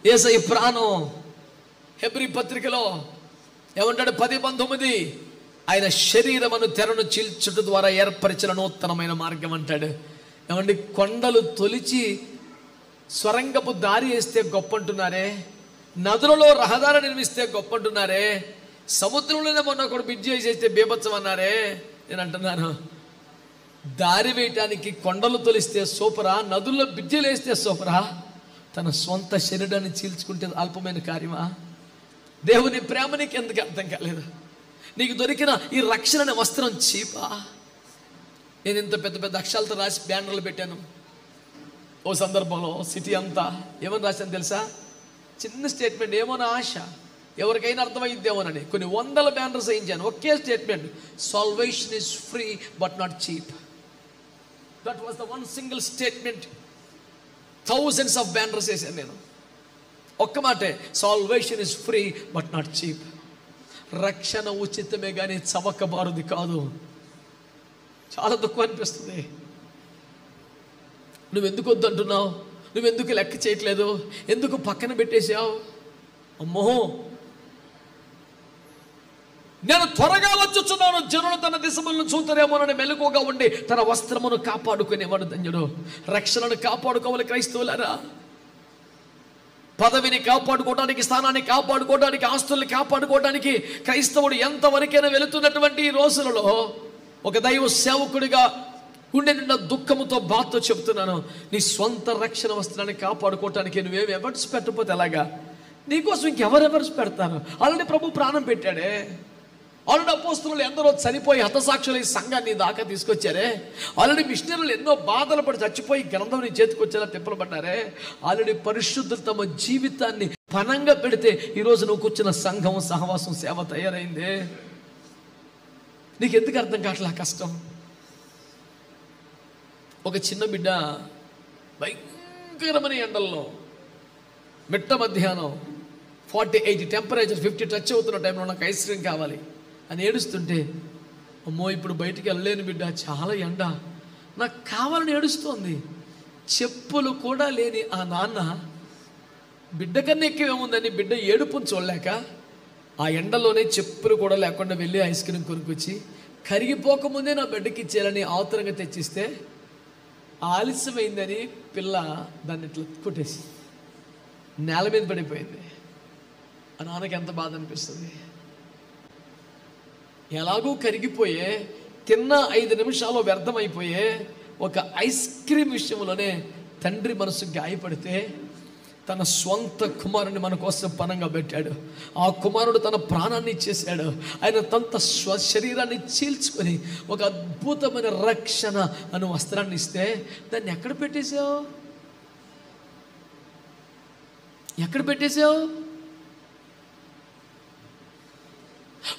యేసయ్య ప్రాణం. హెబ్రీ పత్రికలో ఏమంటాడు? 10:19, ఆయన శరీరమును తెరను చీల్చుట ద్వారా ఏర్పరిచిన నూతనమైన మార్గం అంటాడు. ఏమండి, కొండలు తొలిచి స్వరంగపు దారి వేస్తే గొప్ప అంటున్నారే, నదులలో రహదారి నిర్మిస్తే గొప్ప అంటున్నారే, సముద్రంలోనే మొన్న ఒకడు బ్రిడ్జి వేసేస్తే బీభత్సం అన్నారే. నేను అంటున్నాను, దారి వేయటానికి కొండలు తొలిస్తే సూపరా, నదుల్లో బ్రిడ్జిలు వేస్తే సూపరా? తన సొంత శరీరాన్ని చీల్చుకుంటే అల్పమైన కార్యమా? దేవుని ప్రేమ నీకు ఎందుకు అర్థం కాలేదు? నీకు దొరికిన ఈ రక్షణ అనే వస్త్రం చీపా? నేను ఇంత పెద్ద పెద్ద అక్షరాలతో రాసి బ్యానర్లు పెట్టాను. ఓ సందర్భంలో సిటీ అంతా ఏమని రాశాను తెలుసా? చిన్న స్టేట్మెంట్, ఏమో నా ఆశ ఎవరికైనా అర్థమైద్దేమోనని. కొన్ని 100 బ్యానర్స్ వేయించాను. ఒకే statement, salvation is free but not cheap. That was the one single statement. Thousands of banners వేసాను నేను. ఒక్క మాటే, salvation is free but not cheap. రక్షణ ఉచితమే కానీ చవకబారుది కాదు. చాలా దుఃఖం అనిపిస్తుంది. నువ్వెందుకు వద్దు అంటున్నావు? నువ్వెందుకు లెక్క చేయట్లేదు? ఎందుకు పక్కన పెట్టేశావు? అమ్మో, నేను త్వరగా వచ్చుచున్నాను, జనులు తన దిశములను చూతారేమోనని మెలకువగా ఉండి తన వస్త్రమును కాపాడుకునేవాడు ధన్యుడు. రక్షణను కాపాడుకోవాలి క్రైస్తవులారా. పదవిని కాపాడుకోవడానికి, స్థానాన్ని కాపాడుకోవడానికి, ఆస్తుల్ని కాపాడుకోవడానికి క్రైస్తవుడు ఎంతవరకైనా వెళుతున్నటువంటి ఈ రోజులలో ఒక దైవ సేవకుడిగా గుండె నిండా దుఃఖముతో బాధతో చెబుతున్నాను, నీ స్వంత రక్షణ వస్త్రాన్ని కాపాడుకోవటానికి నువ్వేమి ఎఫర్ట్స్ పెట్టకపోతే ఎలాగా? నీకోసం ఇంకెవరు ఎఫర్ట్స్ పెడతారు? ఆల్రెడీ ప్రభు ప్రాణం పెట్టాడే. ఆల్రెడీ అపోస్తలులు ఎందరో చనిపోయి హతసాక్షులు ఈ సంఘాన్ని దాకా తీసుకొచ్చారే. ఆల్రెడీ మిషనరీలు ఎన్నో బాధలు పడి చచ్చిపోయి గ్రంథం నీ చేతికి వచ్చేలా తిప్పలు పడ్డారే. ఆల్రెడీ పరిశుద్ధులు తమ జీవితాన్ని పణంగా పెడితే ఈరోజు నువ్వు కూర్చున్న సంఘం, సహవాసం, సేవ తయారైందే. నీకు ఎందుకు అర్థం కావట్లా కష్టం? ఒక చిన్న బిడ్డ భయంకరమైన ఎండల్లో మిట్ట మధ్యాహ్నం 48 టెంపరేచర్ 50 టచ్ అవుతున్న టైంలో నాకు ఐస్ క్రీమ్ కావాలి అని ఏడుస్తుంటే, అమ్మో ఇప్పుడు బయటికి వెళ్ళలేను బిడ్డ, చాలా ఎండ, నాకు కావాలని ఏడుస్తోంది. చెప్పులు కూడా లేని ఆ నాన్న బిడ్డ కన్నా ఎక్కువేముందని బిడ్డ ఏడుపుని చూడలేక ఆ ఎండలోనే చెప్పులు కూడా లేకుండా వెళ్ళి ఐస్ క్రీమ్ కొనుక్కొచ్చి కరిగిపోకముందే నా బిడ్డకి ఇచ్చేయాలని ఆతురంగా తెచ్చిస్తే ఆలస్యమైందని పిల్ల దాన్ని ఇట్లా కొట్టేసి నేల మీద పడిపోయింది. ఆ నాన్నకి ఎంత బాధ అనిపిస్తుంది. ఎలాగూ కరిగిపోయే, తిన్న 5 నిమిషాలు వ్యర్థమైపోయే ఒక ఐస్ క్రీమ్ విషయంలోనే తండ్రి మనసు గాయపడితే తన స్వంత కుమారుని మన కోసం పణంగా పెట్టాడు. ఆ కుమారుడు తన ప్రాణాన్ని ఇచ్చేసాడు. ఆయన తన శరీరాన్ని చీల్చుకొని ఒక అద్భుతమైన రక్షణ అను వస్త్రాన్ని ఇస్తే దాన్ని ఎక్కడ పెట్టేశావు? ఎక్కడ పెట్టేశావు?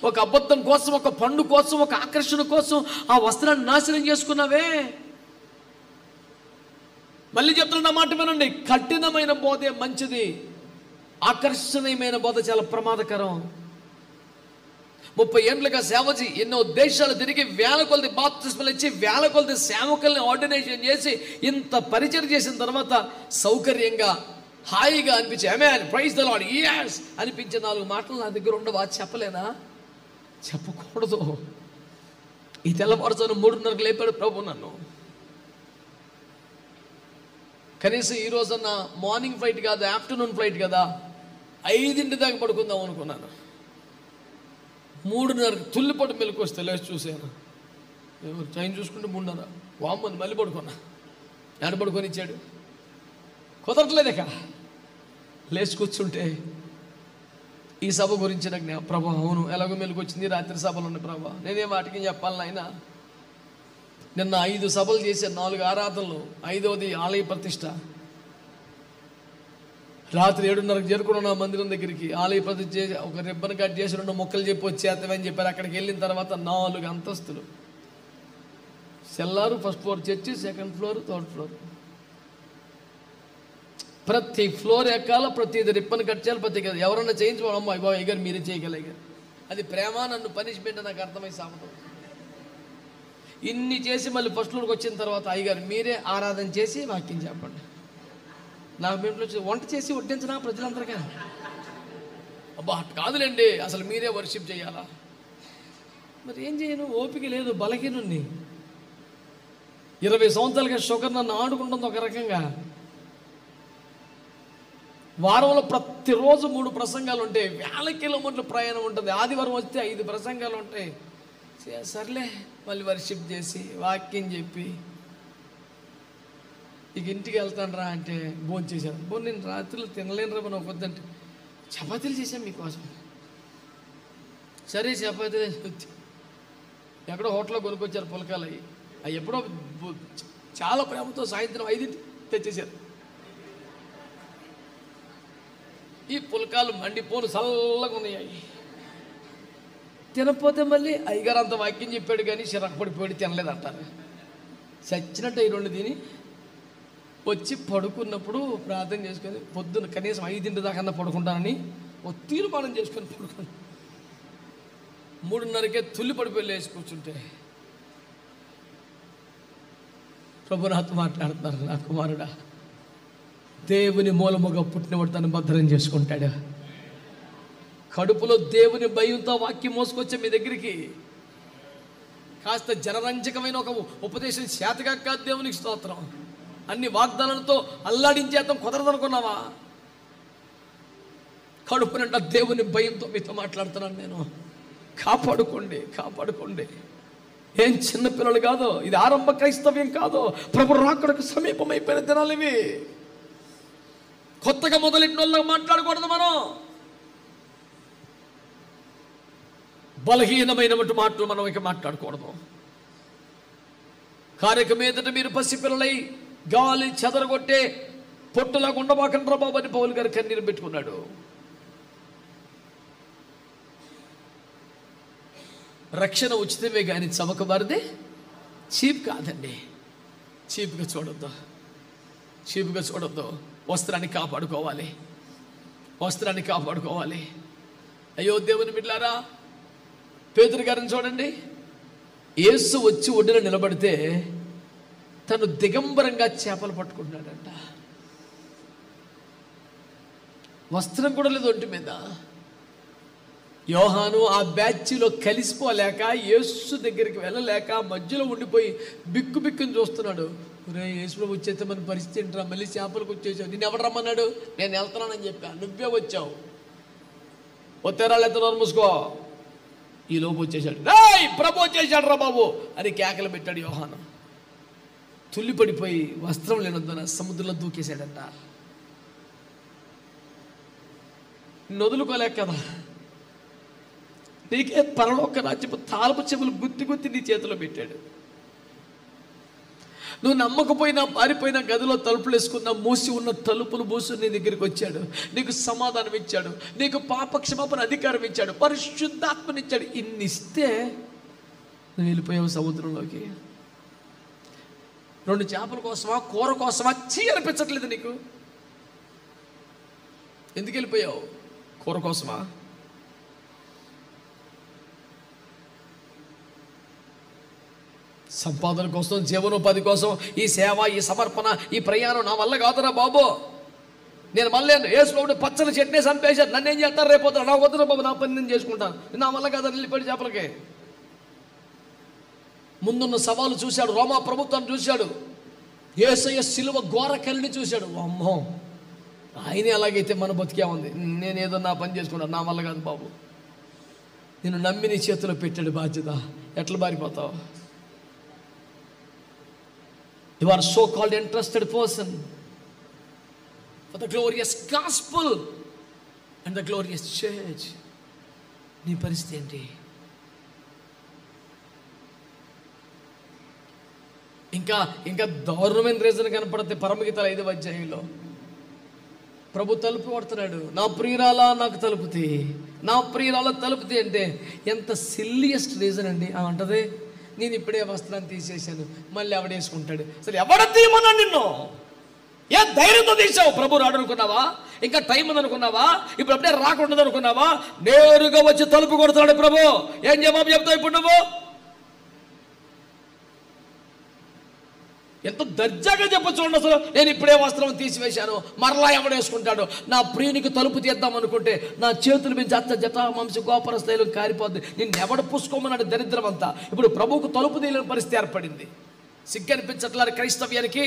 ఒక అబద్ధం కోసం, ఒక పండు కోసం, ఒక ఆకర్షణ కోసం ఆ వస్త్రాన్ని నాశనం చేసుకున్నావే. మళ్ళీ చెప్తున్న మాట వినండి, కఠినమైన బోధే మంచిది, ఆకర్షణీయమైన బోధ చాలా ప్రమాదకరం. 30 ఏళ్ళుగా సేవచి ఎన్నో దేశాలు తిరిగి వేల కొలది బాప్తిస్మలు ఇచ్చి వేల కొలది సేవకుల్ని ఆర్డినేషన్ చేసి ఇంత పరిచయం చేసిన తర్వాత సౌకర్యంగా హాయిగా అనిపించి ఆమేన్ ప్రైజ్ ది లార్డ్ yes అనిపించే 4 మాటలు నా దగ్గర ఉండవా? చెప్పలేనా? చెప్పకూడదు. ఈ తెల్లవారుజామున 3:30కు లేపాడు ప్రభు నన్ను. కనీసం ఈరోజన్న మార్నింగ్ ఫ్లైట్ కాదు, ఆఫ్టర్నూన్ ఫ్లైట్ కదా, 5 దాకా పడుకుందాం అనుకున్నాను. 3:30 తుల్లిపట్టు మెలకు వస్తే లేచి చూశాను, టైం చూసుకుంటే 3:30. వామ్మని మళ్ళీ పడుకున్నా. ఎడ పడుకొని ఇచ్చాడు, కుదరట్లేదేక. లేచి కూర్చుంటే ఈ సభ గురించి నాకు ప్రభా అవును ఎలాగో మెలకు వచ్చింది, రాత్రి సభలు ఉన్నాయి ప్రభా, నేనే వాటికి చెప్పాలి నాయన. నిన్న 5 సభలు చేశాను, 4 ఆరాధనలు, 5వది ఆలయ ప్రతిష్ట. రాత్రి 7:30కి చేరుకున్నాను ఆ మందిరం దగ్గరికి. ఆలయ ప్రతిష్ట చేసి ఒక రిబ్బన్ కట్ చేసి 2 మొక్కలు చెప్పి వచ్చేస్తామని చెప్పారు. అక్కడికి వెళ్ళిన తర్వాత 4 అంతస్తులు. Cellar, first floor church, second floor, third floor. ప్రతి ఫ్లోర్ ఎక్కాల, ప్రతిది రిప్పని కట్ చేయాలి, ప్రతి ఎవరన్నా చేయించుకోవాలి. అమ్మ బాబు అయ్యారు మీరే చేయగలిగారు. అది ప్రేమ, నన్ను పనిష్మెంట్ నాకు అర్థమై సాగుతాం. ఇన్ని చేసి మళ్ళీ ఫస్ట్ ఫ్లోర్కి వచ్చిన తర్వాత అయ్యగారు మీరే ఆరాధన చేసి వాక్యం చెప్పండి. నాకు మేము వంట చేసి వడ్డించినా ప్రజలందరికీ. అబ్బా కాదులేండి, అసలు మీరే వర్షిప్ చేయాలా? మరి ఏం చేయను, ఓపిక లేదు, బలహీనుణ్ణి. 20 సంవత్సరాలుగా షుగర్ నన్ను ఆడుకుంటుంది ఒక రకంగా. వారంలో ప్రతిరోజు 3 ప్రసంగాలు ఉంటాయి, 1000 కిలోమీటర్ల ప్రయాణం ఉంటుంది. ఆదివారం వస్తే 5 ప్రసంగాలు ఉంటాయి. సర్లే మళ్ళీ వర్షిప్ చేసి వాక్యం చెప్పి ఇక ఇంటికి వెళ్తాను రా అంటే భోజనం చేశాను. నేను రాత్రులు తినలేను రా మనం వద్దంటే చపాతీలు చేశాను మీకోసం. సరే చపాతీలు ఎక్కడో హోటల్లో కొనుక్కొచ్చారు పులకాలు. అవి ఎప్పుడో చాలా ప్రేమతో సాయంత్రం 5 తెచ్చేశారు. ఈ పులకాలు మండిపోను చల్లగా ఉన్నాయి. తినకపోతే మళ్ళీ అయ్యగారు అంత వాక్యం చెప్పాడు కానీ చిరాకు పడిపోయి తినలేదంటారు. చచ్చినట్టు ఈ 2 తిని వచ్చి పడుకున్నప్పుడు ప్రార్థన చేసుకొని పొద్దున్న కనీసం 5 దాకా పడుకుంటానని ఓ తీర్మానం చేసుకొని పడుకున్నాను. 3:30కే తుల్లి పడిపోయి లేచి కూర్చుంటే ప్రభు నాతో మాట్లాడుతున్నారు, నా కుమారుడా, దేవుని మూలముగా పుట్టినవాడు తను భద్రం చేసుకుంటాడు. కడుపులో దేవుని భయంతో వాక్యం మోసుకొచ్చే మీ దగ్గరికి కాస్త జనరంజకమైన ఒక ఉపదేశం శాతగా కాదు. దేవునికి స్తోత్రం. అన్ని వాగ్దానాలతో అల్లాడించేద్దాం కుదరదనుకున్నావా? కడుపు నిండా దేవుని భయంతో మీతో మాట్లాడుతున్నాను నేను. కాపాడుకోండి, కాపాడుకోండి. ఏం చిన్నపిల్లలు కాదు, ఇది ఆరంభ క్రైస్తవ్యం కాదు. ప్రభు రాకడకు సమీపమైపోయిన దినాలు ఇవి. కొత్తగా మొదలెట్టిన వాళ్ళకి మాట్లాడకూడదు మనం. బలహీనమైనటువంటి మాటలు మనం ఇక మాట్లాడకూడదు. కార్యక్రమం మీదట మీరు పసిపిల్లలై గాలి చెదరగొట్టే పొట్టులాగా ఉండబాకండ్రా బాబు అని పౌలు గారు కన్నీరు పెట్టుకున్నాడు. రక్షణ ఉచితమే కానీ చమకబారిదే చీప్ కాదండి. చీప్గా చూడొద్దు, చీప్గా చూడొద్దు. వస్త్రాన్ని కాపాడుకోవాలి, వస్త్రాన్ని కాపాడుకోవాలి. అయ్యో దేవుని బిడ్డలారా, పేతురు గారిని చూడండి. యేసు వచ్చి ఒడ్డున నిలబడితే తను దిగంబరంగా చేపలు పట్టుకుంటున్నాడంట. వస్త్రం కూడా లేదు ఒంటి మీద. యోహాను ఆ బ్యాచ్లో కలిసిపోలేక, యేసు దగ్గరికి వెళ్ళలేక మధ్యలో ఉండిపోయి బిక్కు బిక్కుని చూస్తున్నాడు. రే యేసు ప్రభు వచ్చేస్తే మన పరిస్థితి ఏంట్రా, మళ్ళీ చేపలకు వచ్చేసావు. నేను ఎవరు రమ్మన్నాడు? నేను వెళ్తున్నానని చెప్పా, నువ్వే వచ్చావు. ఒత్తేరాళ్ళు ఎత్తనారు మూసుకో. ఈ లోపు వచ్చేసాడు. రేయ్ ప్రభు వచ్చేసాడు రా బాబు అని కేకలు పెట్టాడు యోహాను. తుల్లిపడిపోయి వస్త్రం లేనందున సముద్రంలో దూకేశాడంట. నొదులుకోలేక కదా, నీకే పరలోక రాజ్యపు తాళపు చెవులు గుత్తి గుత్తి నీ చేతిలో పెట్టాడు. నువ్వు నమ్మకపోయినా, పారిపోయినా, గదిలో తలుపులు వేసుకున్నా, మూసి ఉన్న తలుపులు మూసి నీ దగ్గరికి వచ్చాడు. నీకు సమాధానం ఇచ్చాడు, నీకు పాపక్షమాపణ అధికారం ఇచ్చాడు, పరిశుద్ధాత్మనిచ్చాడు. ఇన్ని ఇస్తే నువ్వు వెళ్ళిపోయావు సముద్రంలోకి. 2 చేపల కోసమా, కూర కోసమా? అనిపించట్లేదు నీకు? ఎందుకు వెళ్ళిపోయావు? కూర కోసమా? సంపాదన కోసం, జీవనోపాధి కోసం ఈ సేవ, ఈ సమర్పణ, ఈ ప్రయాణం నా వల్ల కాదురా బాబు. నేను మళ్ళీ వేసుకోబడి పచ్చని చెట్నే చంపేశాను, నన్ను ఏం చేస్తారు రేపోతారు? నా వద్దురా బాబు, నా పని నేను చేసుకుంటాను, నా వల్ల కాదు వెళ్ళిపోయి చేపలకి. ముందున్న సవాలు చూశాడు, రోమా ప్రభుత్వాన్ని చూశాడు, యేసయ్య సిలువ ఘోర కలిని చూశాడు. అమ్మో, ఆయనే అలాగైతే మన బతికే ఉంది, నేనేదో నా పని చేసుకుంటాను, నా వల్ల కాదు బాబు. నేను నమ్మి నీ చేతిలో పెట్టాడు బాధ్యత. ఎట్లా బారిపోతావు? You are so called entrusted person for the glorious gospel and the glorious church. నీ పరిస్థితి ఏంటి? ఇంకా ఇంకా దారుణమైన రీజన్ కనపడితే పరమగీతాల 5వ అధ్యాయంలో ప్రభు తలుపు కొడుతున్నాడు. నా ప్రియురాలా నాకు తలుపుతి, నా ప్రియురాల తలుపుతి అంటే ఎంత సిల్లియస్ట్ రీజన్ అండి. అంటది, నేను ఇప్పుడే వస్త్రాన్ని తీసేశాను, మళ్ళీ ఎవడేసుకుంటాడు. సరే ఎవడ తీయమన్నా నిన్ను? ఏ ధైర్యంతో తీసావు? ప్రభు రాడు అనుకున్నావా? ఇంకా టైం ఉంది అనుకున్నావా? ఇప్పుడు అప్పుడే రాకుండా అనుకున్నావా? నేరుగా వచ్చి తలుపు కొడుతున్నాడు ప్రభు. ఏం జవాబు చెప్తావు ఇప్పుడు నువ్వు? ఎంత దర్జాగా చెప్పచ్చు చూడండి. అసలు నేను ఇప్పుడే వస్త్రం తీసివేశాను, మరలా ఎవడేసుకుంటాడు? నా ప్రియునికి తలుపు తీద్దాం అనుకుంటే నా చేతులు మించి అత్త జటా మాంస గోపర స్థైలం కారిపోద్ది. నిన్ను ఎవడు పుసుకోమన్నాడు? దరిద్రం అంతా. ఇప్పుడు ప్రభువుకు తలుపు తీయలేని పరిస్థితి ఏర్పడింది. సిగ్గనిపించట్లేదు క్రైస్తవ్యానికి.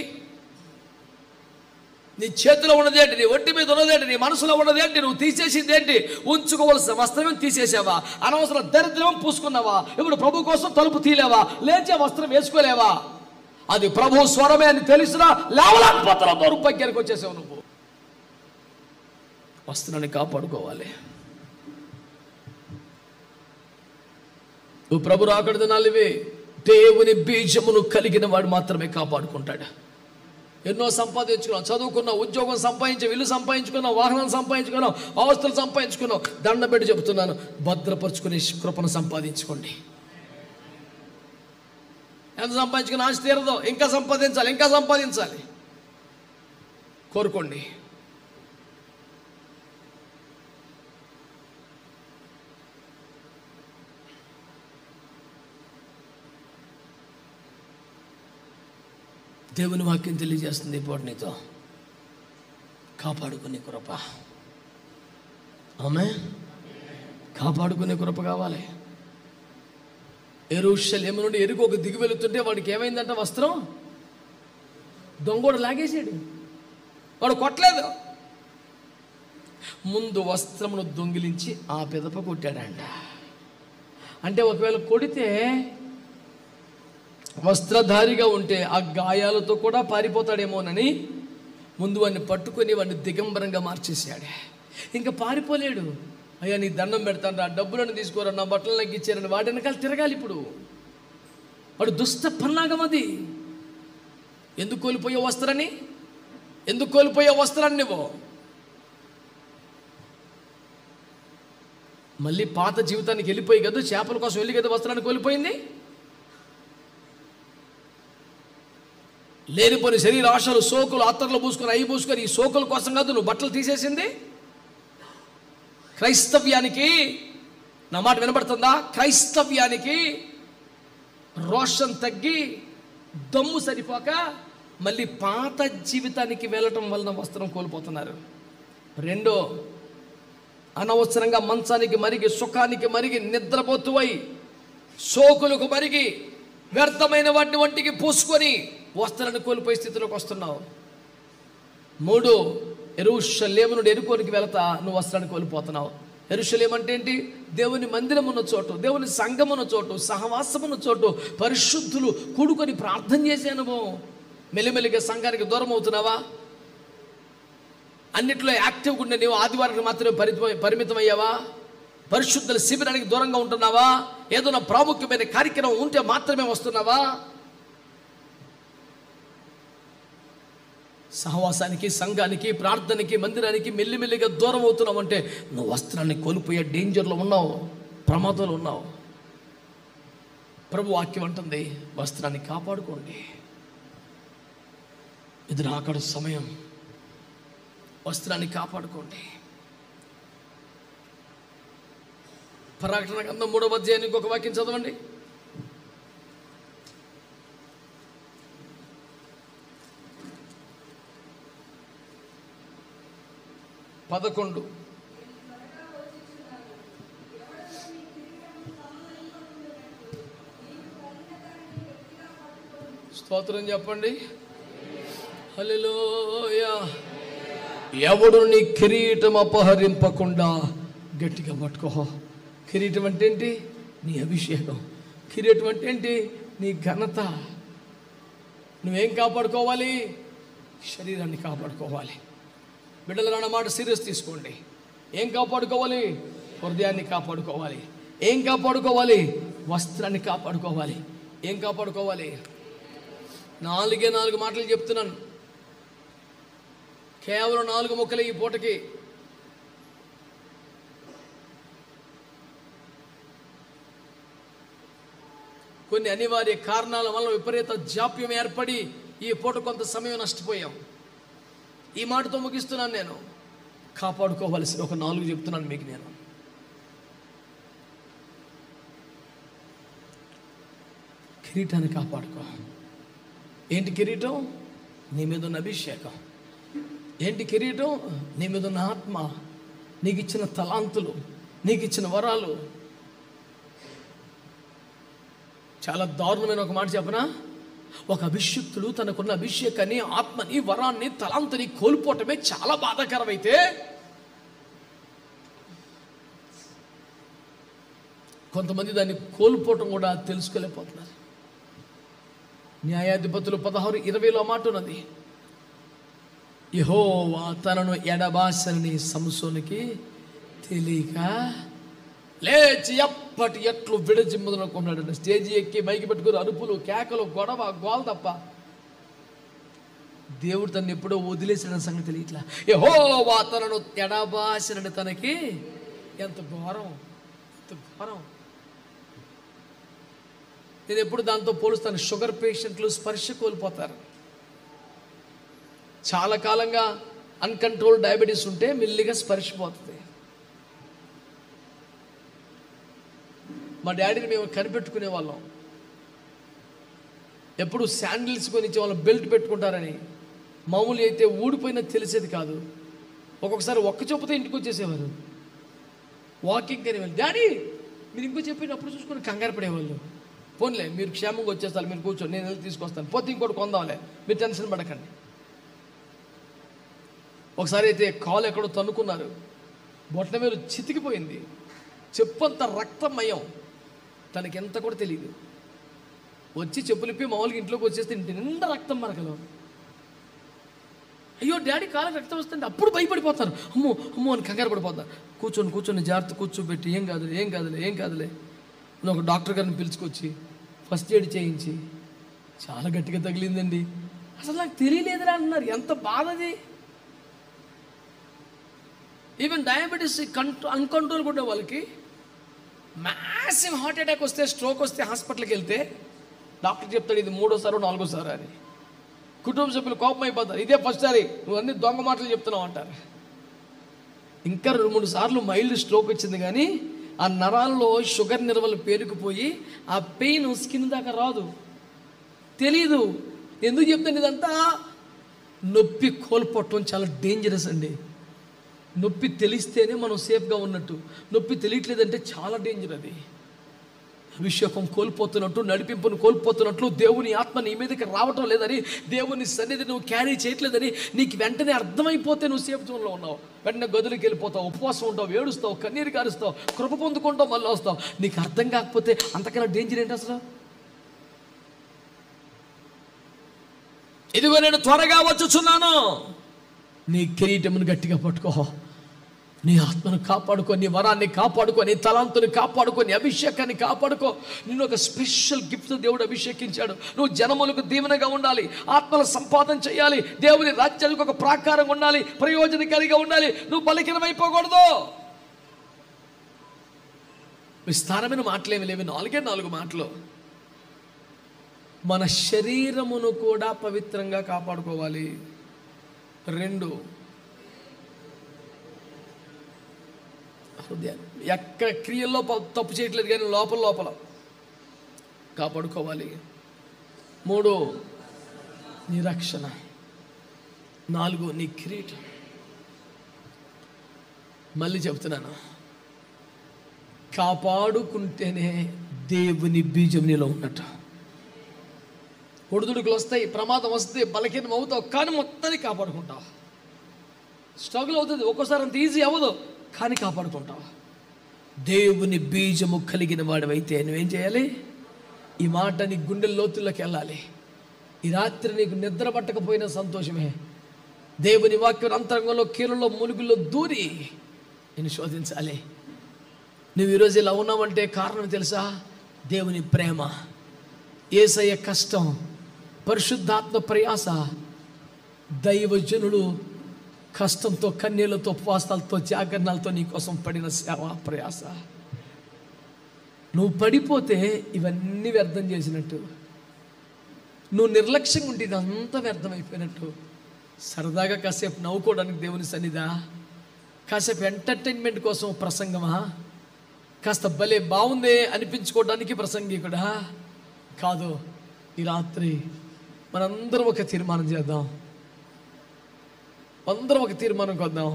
నీ చేతిలో ఉన్నదేంటి? నీ ఒంటి మీద ఉన్నదేంటి? నీ మనసులో ఉన్నదేంటి? నువ్వు తీసేసింది ఏంటి? ఉంచుకోవాల్సిన వస్త్రం తీసేసావా? అనవసరం దరిద్రం పూసుకున్నావా? ఇప్పుడు ప్రభు కోసం తలుపు తీలేవా? లేచే వస్త్రం వేసుకోలేవా? అది ప్రభు స్వరమే అని తెలిసినా లేవలేకపోతున్నావు. దౌర్భాగ్యానికి వచ్చేసావు నువ్వు. వస్త్రాన్ని కాపాడుకోవాలి. నువ్వు ప్రభు రాకడ దినాలివి. దేవుని బీజమును కలిగిన వాడు మాత్రమే కాపాడుకుంటాడు. ఎన్నో సంపాదించుకున్నావు, చదువుకున్నావు, ఉద్యోగం సంపాదించావు, ఇల్లు సంపాదించుకున్నావు, వాహనం సంపాదించుకున్నావు, ఆస్తులు సంపాదించుకున్నావు. దండం పెట్టి చెబుతున్నాను, భద్రపరుచుకునే కృపను సంపాదించుకోండి. ఎంత సంపాదించుకుని ఆశ తీరదో, ఇంకా సంపాదించాలి, ఇంకా సంపాదించాలి. కోరుకోండి. దేవుని వాక్యం తెలియజేస్తుంది ఇప్పుడు నీతో. కాపాడుకునే కృప. ఆమె కాపాడుకునే కృప కావాలి. యెరూషలేము నుండి ఎరుకోకు దిగి వెళుతుంటే వాడికి ఏమైందంట? వస్త్రం దొంగోడు లాగేసాడు. వాడు కొట్టలేదు, ముందు వస్త్రమును దొంగిలించి ఆ పెదప కొట్టాడంట. అంటే ఒకవేళ కొడితే వస్త్రధారిగా ఉంటే ఆ గాయాలతో కూడా పారిపోతాడేమోనని ముందు వాడిని పట్టుకొని వాడిని దిగంబరంగా మార్చేసాడు. ఇంకా పారిపోలేడు. అయ్యా నీ దండం పెడతాను రా, డబ్బులను తీసుకోరా, నా బట్టలు నాకు ఇచ్చారని వాడి వెనకాల తిరగాలి. ఇప్పుడు వాడు దుష్ట పన్నాగం అది. ఎందుకు కోల్పోయే వస్త్రాన్ని? ఎందుకు కోల్పోయే వస్త్రాన్ని నువ్వు? మళ్ళీ పాత జీవితానికి వెళ్ళిపోయి కదా, చేపల కోసం వెళ్ళి కదా వస్త్రాన్ని కోల్పోయింది. లేనిపోని శరీర ఆశలు, సోకులు, అత్తర్లు పూసుకొని అవి పూసుకొని ఈ సోకుల కోసం కాదు నువ్వు బట్టలు తీసేసింది. క్రైస్తవ్యానికి, నా మాట వినబడుతుందా? క్రైస్తవ్యానికి రోషం తగ్గి దమ్ము సరిపోక మళ్ళీ పాత జీవితానికి వెళ్ళటం వలన వస్త్రం కోల్పోతున్నారు. రెండో, అనవసరంగా మంచానికి మరిగి, సుఖానికి మరిగి, నిద్రపోతువై, సోకులకు మరిగి, వ్యర్థమైన వాటిని వంటికి పూసుకొని వస్త్రాన్ని కోల్పోయే స్థితిలోకి వస్తున్నావు. మూడు, యెరూషలేము నుండి ఎరుకోనికి వెళతా నువ్వు వస్త్రాన్ని కోల్పోతున్నావు. యెరూషలేము అంటే ఏంటి? దేవుని మందిరం ఉన్న చోటు, దేవుని సంఘం ఉన్న చోటు, సహవాసం ఉన్న చోటు, పరిశుద్ధులు కూడుకొని ప్రార్థన చేసే అనుభవం. మెల్లిమెల్లిగా సంఘానికి దూరం అవుతున్నావా? అన్నిట్లో యాక్టివ్గా ఉండే నీవు ఆదివారానికి మాత్రమే పరిమితం అయ్యావా? పరిశుద్ధుల శిబిరానికి దూరంగా ఉంటున్నావా? ఏదైనా ప్రాముఖ్యమైన కార్యక్రమం ఉంటే మాత్రమే వస్తున్నావా? సహవాసానికి, సంఘానికి, ప్రార్థనకి, మందిరానికి మెల్లిమెల్లిగా దూరం అవుతున్నావు అంటే నువ్వు వస్త్రాన్ని కోల్పోయే డేంజర్లో ఉన్నావు, ప్రమాదంలో ఉన్నావు. ప్రభు వాక్యం అంటుంది, వస్త్రాన్ని కాపాడుకోండి. ఇది రాకడ సమయం. వస్త్రాన్ని కాపాడుకోండి. ప్రకటన గ్రంథం 3వ అధ్యాయానికి ఒక వాక్యం చదవండి. 11. స్తోత్రం చెప్పండి. హల్లెలూయా. ఎవడు నీ కిరీటం అపహరింపకుండా గట్టిగా పట్టుకో. కిరీటం అంటే ఏంటి? నీ అభిషేకం. కిరీటం అంటే ఏంటి? నీ ఘనత. నువ్వేం కాపాడుకోవాలి? శరీరాన్ని కాపాడుకోవాలి. బిడ్డలు అన్నమాట సీరియస్ తీసుకోండి. ఏం కాపాడుకోవాలి? హృదయాన్ని కాపాడుకోవాలి. ఏం కాపాడుకోవాలి? వస్త్రాన్ని కాపాడుకోవాలి. ఏం కాపాడుకోవాలి? 4 మాటలు చెప్తున్నాను, కేవలం 4 ముక్కలే ఈ పూటకి. కొన్ని అనివార్య కారణాల వల్ల విపరీత జాప్యం ఏర్పడి ఈ పూట కొంత సమయం నష్టపోయాం. ఈ మాటతో ముగిస్తున్నాను. నేను కాపాడుకోవలసిన ఒక 4 చెప్తున్నాను మీకు. నేను కిరీటాన్ని కాపాడుకో. ఏంటి కిరీటం? నీ మీద ఉన్న అభిషేకం. ఏంటి కిరీటం? నీ మీద ఉన్న ఆత్మ, నీకు ఇచ్చిన తలాంతులు, నీకు ఇచ్చిన వరాలు. చాలా దారుణమైన ఒక మాట చెప్పనా? ఒక అభిషిక్తుడు తనకున్న అభిషేకాన్ని, ఆత్మని, వరాన్ని, తలాంతుని కోల్పోవటమే చాలా బాధాకరమైతే, కొంతమంది దాన్ని కోల్పోవటం కూడా తెలుసుకోలేకపోతున్నారు. న్యాయాధిపతులు 16:20 మాట ఉన్నది, యెహోవా తనను ఎడబాసని సంసోనుకి తెలియక లేచి ఎప్పటి ఎట్లు విడజిమ్మదనుకున్నాడు. స్టేజి ఎక్కి మైకి పెట్టుకుని అరుపులు, కేకలు, గొడవ, గోల తప్ప దేవుడు తను ఎప్పుడో వదిలేసిన సంగతి తెలియట్లా. యెహోవా తనను ఎడబాసనని తనకి ఎంత ఘోరం, ఎంత ఘోరం. నేను ఎప్పుడు దాంతో పోలుస్తాను. షుగర్ పేషెంట్లు స్పర్శ కోల్పోతారు. చాలా కాలంగా అన్కంట్రోల్ డయాబెటీస్ ఉంటే మెల్లిగా స్పర్శపోతుంది. మా డాడీని మేము కనిపెట్టుకునే వాళ్ళం. ఎప్పుడు శాండిల్స్ కొనిచ్చే వాళ్ళం, బెల్ట్ పెట్టుకుంటారని. మామూలు అయితే ఊడిపోయినా తెలిసేది కాదు. ఒక్కొక్కసారి ఒక్క చూపుతో ఇంటికి వచ్చేసేవారు. వాకింగ్ అని వాళ్ళు, డాడీ మీరు ఇంకో చెప్పినప్పుడు చూసుకొని కంగారు పడేవాళ్ళు. పోన్లే మీరు క్షేమంగా వచ్చేస్తారు, మీరు కూర్చొని నేను వెళ్ళి తీసుకొస్తాను, పోతే ఇంకోటి కొందాంలే, మీరు టెన్షన్ పడకండి. ఒకసారి అయితే కాలు ఎక్కడో తన్నుకున్నారు, బొట్ల మీద చితికిపోయింది, చెప్పంత రక్తమయం. తనకి ఎంత కూడా తెలియదు. వచ్చి చెప్పులిప్పి మామూలుగా ఇంట్లోకి వచ్చేస్తే ఇంటి నిండా రక్తం మరకలు. అయ్యో డాడీ కాళ్ళకి రక్తం వస్తుంటే అప్పుడు భయపడిపోతారు. అమ్మో అమ్మో అని కంగారు పడిపోతారు. కూర్చొని జాగ్రత్త కూర్చోబెట్టి ఏం కాదులే అని ఒక డాక్టర్ గారిని పిలుచుకొచ్చి ఫస్ట్ ఎయిడ్ చేయించి, చాలా గట్టిగా తగిలిందండి, అసలు నాకు తెలియలేదురా అన్నారు. ఎంత బాధ అది. ఈవెన్ డయాబెటీస్ అన్కంట్రోల్ కూడా వాళ్ళకి మ్యాసివ్ హార్ట్ అటాక్ వస్తే, స్ట్రోక్ వస్తే హాస్పిటల్కి వెళ్తే డాక్టర్ చెప్తాడు ఇది 3వ సారో 4వ సారో అని. కుటుంబ సభ్యులు కోపం అయిపోతారు, ఇదే ఫస్ట్ సారి నువ్వు అన్ని దొంగ మాటలు చెప్తున్నావు అంటారు. ఇంకా 2-3 సార్లు మైల్డ్ స్ట్రోక్ వచ్చింది, కానీ ఆ నరాల్లో షుగర్ నిల్వలు పేరుకుపోయి ఆ పెయిన్ స్కిన్ దాకా రాదు. తెలీదు. ఎందుకు చెప్తాను ఇదంతా? నొప్పి కోల్పోవటం చాలా డేంజరస్ అండి. నొప్పి తెలిస్తేనే మనం సేఫ్గా ఉన్నట్టు. నొప్పి తెలియట్లేదంటే చాలా డేంజర్. అది అభిషేకం కోల్పోతున్నట్టు, నడిపింపును కోల్పోతున్నట్లు, దేవుని ఆత్మ నీ మీదకి రావటం లేదని, దేవుని సన్నిధి నువ్వు క్యారీ చేయట్లేదని నీకు వెంటనే అర్థమైపోతే నువ్వు సేఫ్ జోన్లో ఉన్నావు. వెంటనే గదులకి వెళ్ళిపోతావు, ఉపవాసం ఉంటావు, ఏడుస్తావు, కన్నీరు కారుస్తావు, కృప పొందుకుంటావు, మళ్ళీ వస్తావు. నీకు అర్థం కాకపోతే అంతకన్నా డేంజర్ ఏంటి అసలు? ఇదిగో నేను త్వరగా వచ్చుచున్నాను. నీ కిరీటమును గట్టిగా పట్టుకో, నీ ఆత్మను కాపాడుకో, నీ వరాన్ని కాపాడుకో, నీ తలాంతుని కాపాడుకో, నీ అభిషేకాన్ని కాపాడుకో. నిన్ను ఒక స్పెషల్ గిఫ్ట్ దేవుడు అభిషేకించాడు. నువ్వు జనములకు దీవెనగా ఉండాలి, ఆత్మల సంపాదన చేయాలి, దేవుని రాజ్యానికి ఒక ప్రాకారం ఉండాలి, ప్రయోజనకారిగా ఉండాలి. నువ్వు బలహీనమైపోకూడదు. విస్తారమైన మాటలేమి లేవి, 4 మాటలు. మన శరీరమును కూడా పవిత్రంగా కాపాడుకోవాలి. 2, ఎక్కడ క్రియల్లో తప్పు చేయట్లేదు, కానీ లోపల కాపాడుకోవాలి. 3, నీ రక్షణ. 4, నీ కిరీటం. మళ్ళీ చెప్తున్నాను, కాపాడుకుంటేనే దేవుని బీజం నీలో ఉన్నట్టు. ఒడిదుడుకులు వస్తాయి, ప్రమాదం వస్తే బలహీనం అవుతావు, కానీ మొత్తాన్ని కాపాడుకుంటావు. స్ట్రగుల్ అవుతుంది, ఒక్కోసారి అంత ఈజీ అవ్వదు, కానీ కాపాడుకుంటావు. దేవుని బీజము కలిగిన వాడివైతే నువ్వేం చేయాలి? ఈ మాట నీ గుండె లోతుల్లోకి వెళ్ళాలి. ఈ రాత్రి నీకు నిద్ర పట్టకపోయినా సంతోషమే. దేవుని వాక్యం అంతరంగంలో, కీళ్ళలో, ములుగుల్లో దూరి నేను శోధించాలి. నువ్వు ఈరోజు ఇలా ఉన్నావంటే కారణం తెలుసా? దేవుని ప్రేమ, యేసయ్య కష్టం, పరిశుద్ధాత్మ ప్రయాస, దైవజనులు కష్టంతో, కన్నీళ్లతో, ఉపవాసాలతో, జాగరణాలతో నీ కోసం పడిన సేవ, ప్రయాస. నువ్వు పడిపోతే ఇవన్నీ వ్యర్థం చేసినట్టు, నువ్వు నిర్లక్ష్యంగా ఉంటే ఇదంతా వ్యర్థమైపోయినట్టు. సరదాగా కాసేపు నవ్వుకోవడానికి దేవుని సన్నిధా, కాసేపు ఎంటర్టైన్మెంట్ కోసం ప్రసంగమా, కాస్త భలే బాగుందే అనిపించుకోవడానికి ప్రసంగికుడా కాదు. ఈ రాత్రి మనందరం ఒక తీర్మానం చేద్దాం, అందరం ఒక తీర్మానం కొద్దాం.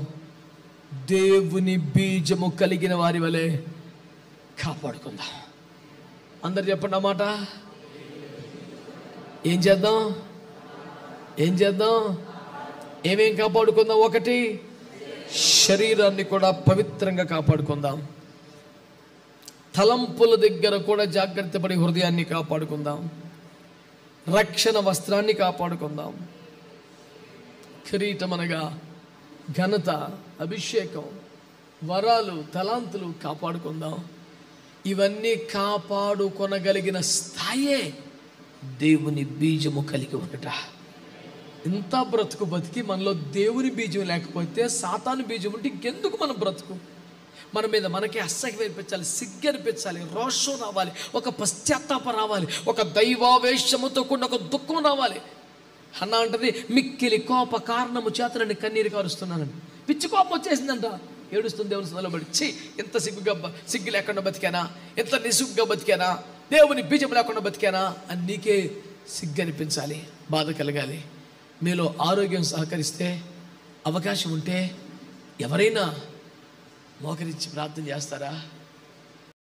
దేవుని బీజము కలిగిన వారి వలె కాపాడుకుందాం. అందరు చెప్పండి అన్నమాట. ఏం చేద్దాం, ఏం చేద్దాం, ఏమేం కాపాడుకుందాం? ఒకటి, శరీరాన్ని కూడా పవిత్రంగా కాపాడుకుందాం. తలంపుల దగ్గర కూడా జాగ్రత్త పడి హృదయాన్ని కాపాడుకుందాం. రక్షణ వస్త్రాన్ని కాపాడుకుందాం. కిరీటం అనగా ఘనత, అభిషేకం, వరాలు, తలాంతులు కాపాడుకుందాం. ఇవన్నీ కాపాడుకొనగలిగిన స్థాయే దేవుని బీజము కలిగి ఉండట. ఇంత బ్రతుకు బతికి మనలో దేవుని బీజం లేకపోతే, సాతాను బీజం ఉంటే ఇంకెందుకు మనం బ్రతుకు? మన మీద మనకి అసహ్యం అనిపించాలి, సిగ్గు అనిపించాలి, రోషం రావాలి, ఒక పశ్చాత్తాపం రావాలి, ఒక దైవావేశముతో కూడిన ఒక దుఃఖం రావాలి. అన్న అంటది, మిక్కిలి కోప కారణము చేత నేను కన్నీరు కారుస్తున్నానని. పిచ్చి కోపం వచ్చేసిందంట, ఏడుస్తుంది దేవుని సన్నిధిలో పడి. ఎంత సిగ్గు లేకుండా బతికానా, ఎంత నిసుగ్గా బతికానా, దేవుని బీజం లేకుండా బతికానా అని నీకే సిగ్గు అనిపించాలి, బాధ కలగాలి. మీలో ఆరోగ్యం సహకరిస్తే, అవకాశం ఉంటే ఎవరైనా మోకరించి ప్రార్థన చేస్తారా?